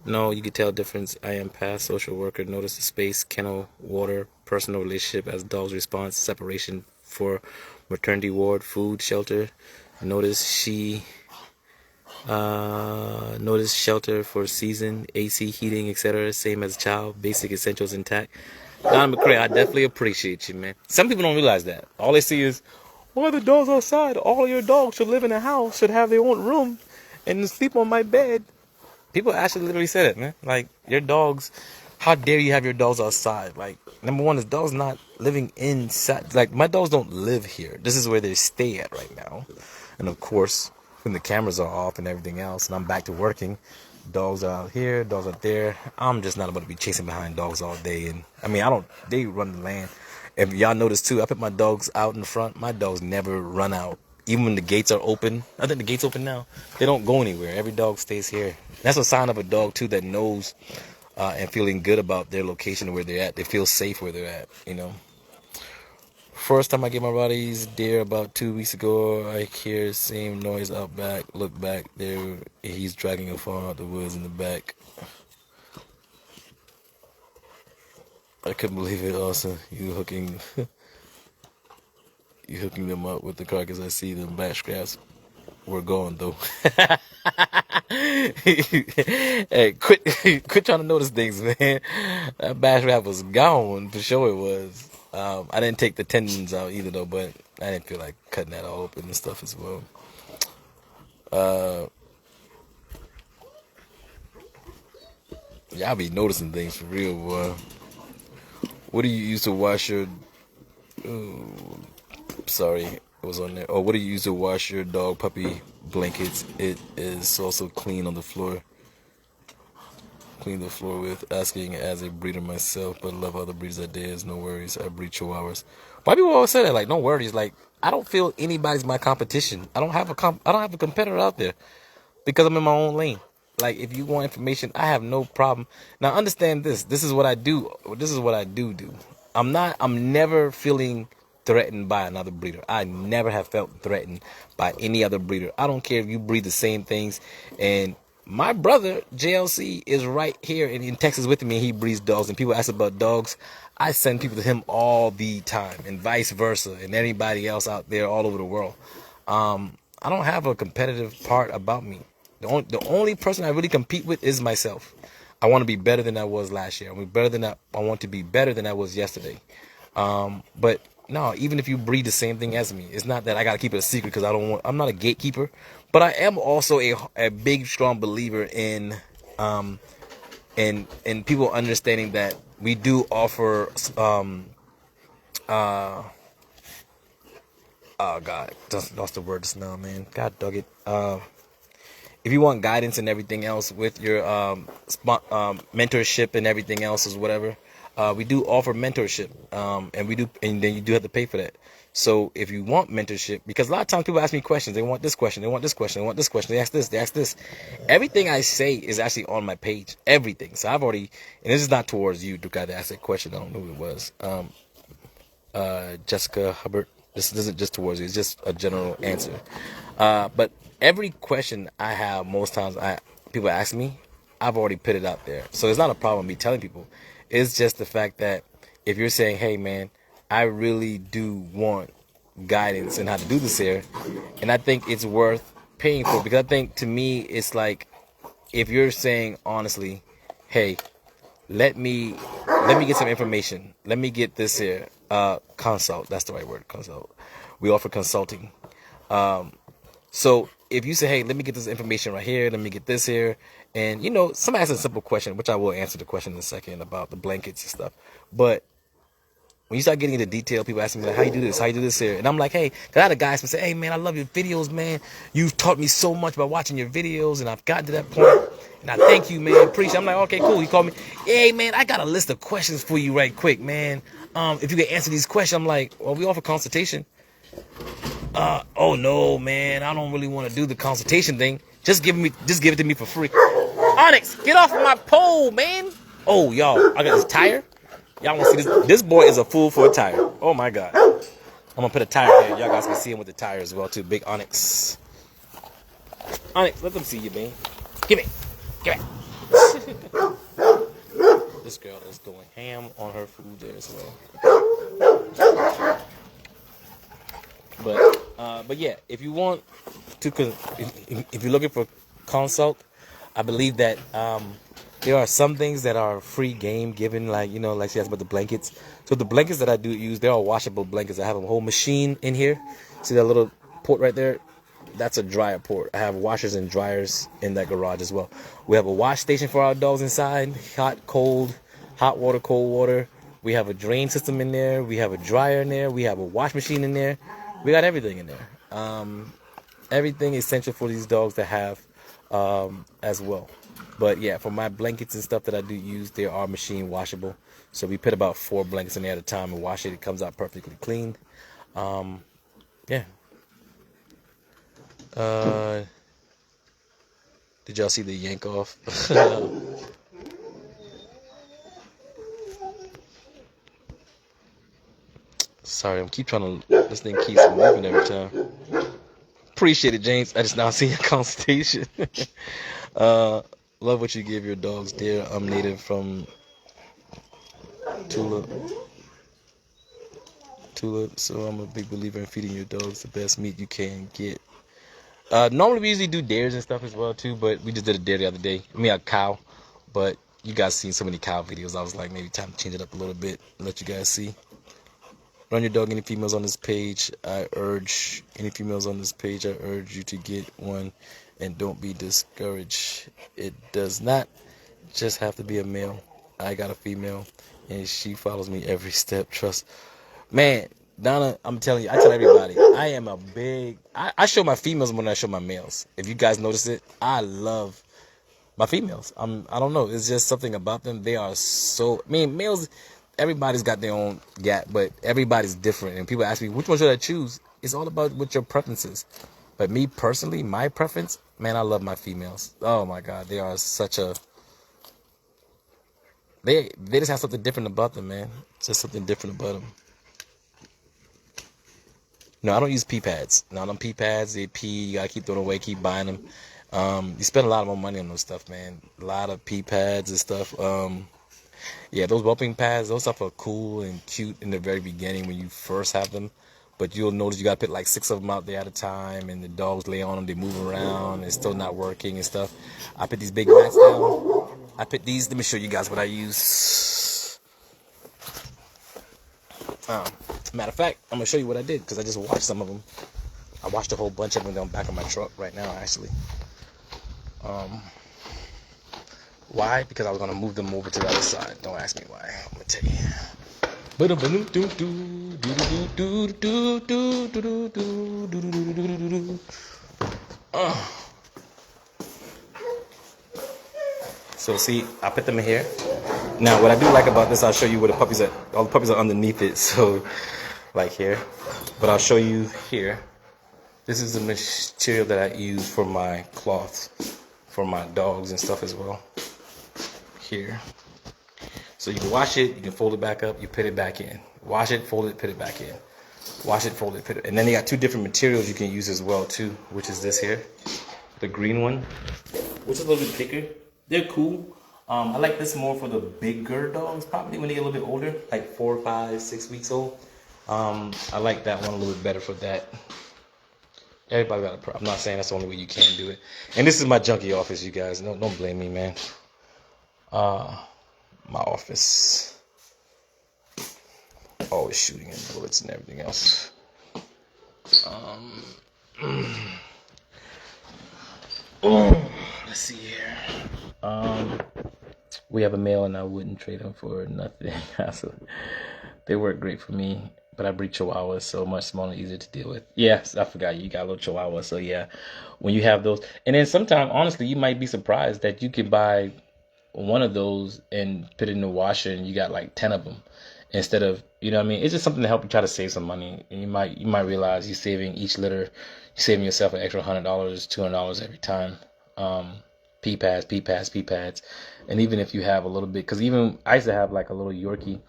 No, you can tell difference. I am past social worker. Notice the space, kennel, water, personal relationship as dog's response, separation for maternity ward, food, shelter. Notice shelter for season, AC, heating, etc. Same as child, basic essentials intact. Don McCray, I definitely appreciate you, man. Some people don't realize that. All they see is, why are the dogs outside? All of your dogs should live in a house, should have their own room, and sleep on my bed. People actually literally say that, man. Like, your dogs, how dare you have your dogs outside? Like, number one, is dogs not living inside. Like, my dogs don't live here. This is where they stay at right now. And of course, when the cameras are off and everything else, and I'm back to working, dogs are out here, dogs are there. I'm just not about to be chasing behind dogs all day. And I mean, they run the land. If y'all notice too, I put my dogs out in the front. My dogs never run out. Even when the gates are open, I think the gate's open now, they don't go anywhere. Every dog stays here. That's a sign of a dog too that knows and feeling good about their location and where they're at. They feel safe where they're at, you know. First time I get my Rotties deer about 2 weeks ago, I hear the same noise out back. Look back there, he's dragging a fawn out the woods in the back. I couldn't believe it. Also, you hooking them up with the carcass. I see them back scraps. We're going though. Hey, quit trying to notice things, man. That back scrap was gone for sure. It was. I didn't take the tendons out either though, but I didn't feel like cutting that all open and stuff as well. Y'all be noticing things for real, boy. What do you use to wash your? Sorry, it was on there. Oh, what do you use to wash your dog puppy blankets? It is also clean on the floor. Clean the floor with. Asking as a breeder myself, but love other breeders that days. No worries. I breed Chihuahuas. Why people always say that? Like, no worries. Like, I don't feel anybody's my competition. I don't have a competitor out there because I'm in my own lane. Like, if you want information, I have no problem. Now, understand this. This is what I do. This is what I do. I'm never feeling threatened by another breeder. I never have felt threatened by any other breeder. I don't care if you breed the same things. And my brother, JLC, is right here in Texas with me. He breeds dogs. And people ask about dogs. I send people to him all the time. And vice versa. And anybody else out there all over the world. I don't have a competitive part about me. The only person I really compete with is myself. I want to be better than I was last year. I want to be better than I was yesterday. But no, even if you breed the same thing as me, it's not that I gotta keep it a secret because I'm not a gatekeeper. But I am also a big, strong believer in people understanding that we do offer oh God, just lost the word just now, man. God dog it. If you want guidance and everything else with your mentorship and everything else is whatever, we do offer mentorship, and then you do have to pay for that. So if you want mentorship, because a lot of times people ask me questions, they want this question, they want this question, they want this question, they ask this. Everything I say is actually on my page, everything. So I've already, and this is not towards you, the guy that asked that question. I don't know who it was. Jessica Hubbard. This isn't just towards you. It's just a general answer. But every question I have, most times people ask me, I've already put it out there. So it's not a problem me telling people. It's just the fact that if you're saying, hey, man, I really do want guidance in how to do this here, and I think it's worth paying for, because I think to me it's like, if you're saying honestly, hey, let me get some information. Let me get this here. Consult. That's the right word. Consult. We offer consulting. So if you say, hey, let me get this information right here, let me get this here, and you know, somebody asks a simple question, which I will answer the question in a second about the blankets and stuff. But when you start getting into detail, people asking me like, how you do this, here, and I'm like, hey, cause I had a guy say, hey man, I love your videos, man. You've taught me so much by watching your videos, and I've gotten to that point, and I thank you, man. Appreciate it. I'm like, okay, cool. He called me, hey man, I got a list of questions for you right quick, man. If you can answer these questions, I'm like, well, we offer consultation. Oh no, man, I don't really want to do the consultation thing. Just give it to me for free. Onyx, get off of my pole, man. Oh, y'all, I got this tire. Y'all want to see this? This boy is a fool for a tire. Oh my God. I'm gonna put a tire here. Y'all guys can see him with the tire as well too. Big Onyx. Onyx, let them see you, man. Give me. This girl is going ham on her food there as well. But yeah, if you want to, if you're looking for consult, I believe that there are some things that are free game given, like, you know, like she asked about the blankets. So the blankets that I do use, they're all washable blankets. I have a whole machine in here. See that little port right there? That's a dryer port. I have washers and dryers in that garage as well. We have a wash station for our dogs inside, hot, cold, hot water, cold water. We have a drain system in there. We have a dryer in there. We have a wash machine in there. We got everything in there. Everything essential for these dogs to have as well. But yeah, for my blankets and stuff that I do use, they are machine washable. So we put about 4 blankets in there at a time and wash it. It comes out perfectly clean. Yeah. Did y'all see the yank off? Sorry, I'm keep trying to. This thing keeps moving every time. Appreciate it, James. I just now seen your consultation. Love what you give your dogs, dear. I'm native from Tula, so I'm a big believer in feeding your dogs the best meat you can get. Normally we usually do dares and stuff as well too, but we just did a dare the other day. I mean, a cow, but you guys seen so many cow videos. I was like, maybe time to change it up a little bit and let you guys see. Run your dog any females on this page. I urge you to get one and don't be discouraged. It does not just have to be a male. I got a female and she follows me every step. Trust. Man, Donna, I'm telling you, I tell everybody, I am a big, I show my females more than I show my males. If you guys notice it, I love my females. I don't know. It's just something about them. They are so, I mean, males, everybody's got their own gap, but everybody's different. And people ask me, which one should I choose? It's all about what your preference is. But me personally, my preference, man, I love my females. Oh my God, they are such a, they just have something different about them, man. Just something different about them. No, I don't use pee pads. No, them pee pads, they pee. You gotta keep throwing away, keep buying them. You spend a lot more money on those stuff, man. A lot of pee pads and stuff. Yeah, those whelping pads, those stuff are cool and cute in the very beginning when you first have them. But you'll notice you gotta put like 6 of them out there at a time, and the dogs lay on them, they move around, and it's still not working and stuff. I put these big mats down. I put these. Let me show you guys what I use. Matter of fact, I'm gonna show you what I did because I just washed some of them. I washed a whole bunch of them down the back of my truck right now, actually. Why? Because I was gonna move them over to the other side. Don't ask me why. I'm gonna tell you. So see, I put them in here. Now, what I do like about this, I'll show you where the puppies are. All the puppies are underneath it, so like here. But I'll show you here. This is the material that I use for my cloths, for my dogs and stuff as well. Here. So you can wash it, you can fold it back up, you put it back in. Wash it, fold it, put it back in. Wash it, fold it, put it. And then they got 2 different materials you can use as well too, which is this here, the green one, which is a little bit thicker. They're cool. I like this more for the bigger dogs, probably when they get a little bit older, like 4, 5, 6 weeks old. I like that one a little bit better for that. Everybody got a problem. I'm not saying that's the only way you can do it. And this is my junkie office, you guys. No, don't blame me, man. My office. Always shooting in bullets and everything else. Oh, let's see here. We have a male, and I wouldn't trade them for nothing. So they work great for me, but I breed Chihuahuas, so much smaller, easier to deal with. Yes, I forgot you got a little Chihuahua. So yeah, when you have those, and then sometimes, honestly, you might be surprised that you can buy one of those and put it in the washer, and you got like 10 of them instead of, you know what I mean? It's just something to help you try to save some money. And you might realize you're saving each litter, you're saving yourself an extra $100, $200 every time. Pee pads, pee pads, pee pads. And even if you have a little bit, because even I used to have like a little Yorkie,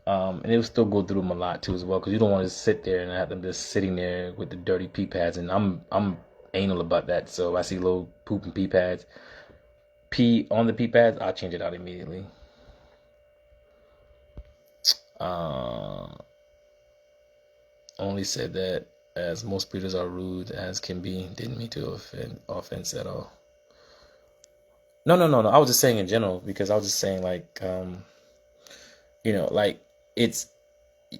and it would still go through them a lot too as well, because you don't want to sit there and have them just sitting there with the dirty pee pads. And I'm anal about that. So if I see little poop and pee pads, pee on the pee pads, I'll change it out immediately. Only said that as most breeders are rude as can be. Didn't mean to offend offense at all. No. I was just saying in general, because I was just saying like like it's,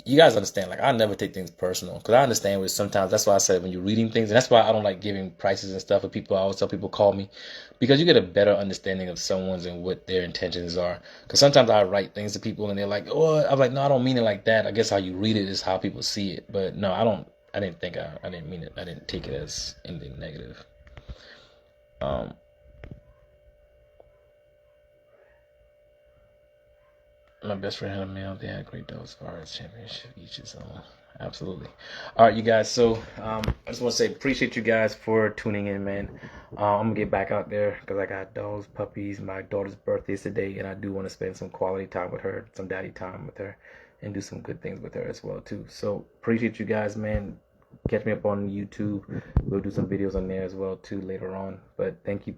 you guys understand, like I never take things personal, because I understand with sometimes, that's why I said when you're reading things, and that's why I don't like giving prices and stuff for people. I always tell people call me, because you get a better understanding of someone's and what their intentions are. Because sometimes I write things to people and they're like, oh, I'm like, no, I don't mean it like that. I guess how you read it is how people see it. But no, I didn't think I didn't mean it. I didn't take it as anything negative. My best friend had a male. They had great dogs as far as championship, each his own. Absolutely. All right, you guys. So I just want to say appreciate you guys for tuning in, man. I'm gonna get back out there because I got dogs, puppies. My daughter's birthday is today, and I do want to spend some quality time with her, some daddy time with her, and do some good things with her as well too. So appreciate you guys, man. Catch me up on YouTube. We'll do some videos on there as well too later on. But thank you.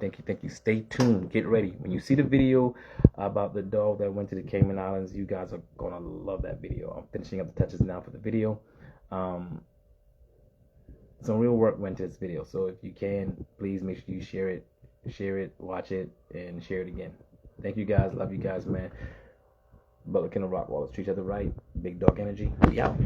Stay tuned. Get ready. When you see the video about the dog that went to the Cayman Islands, you guys are gonna love that video. I'm finishing up the touches now for the video. Some real work went to this video, so if you can, please make sure you share it, watch it, and share it again. Thank you guys. Love you guys, man. Butler Kennel Rock Wallace. Treat each other right. Big dog energy. We out.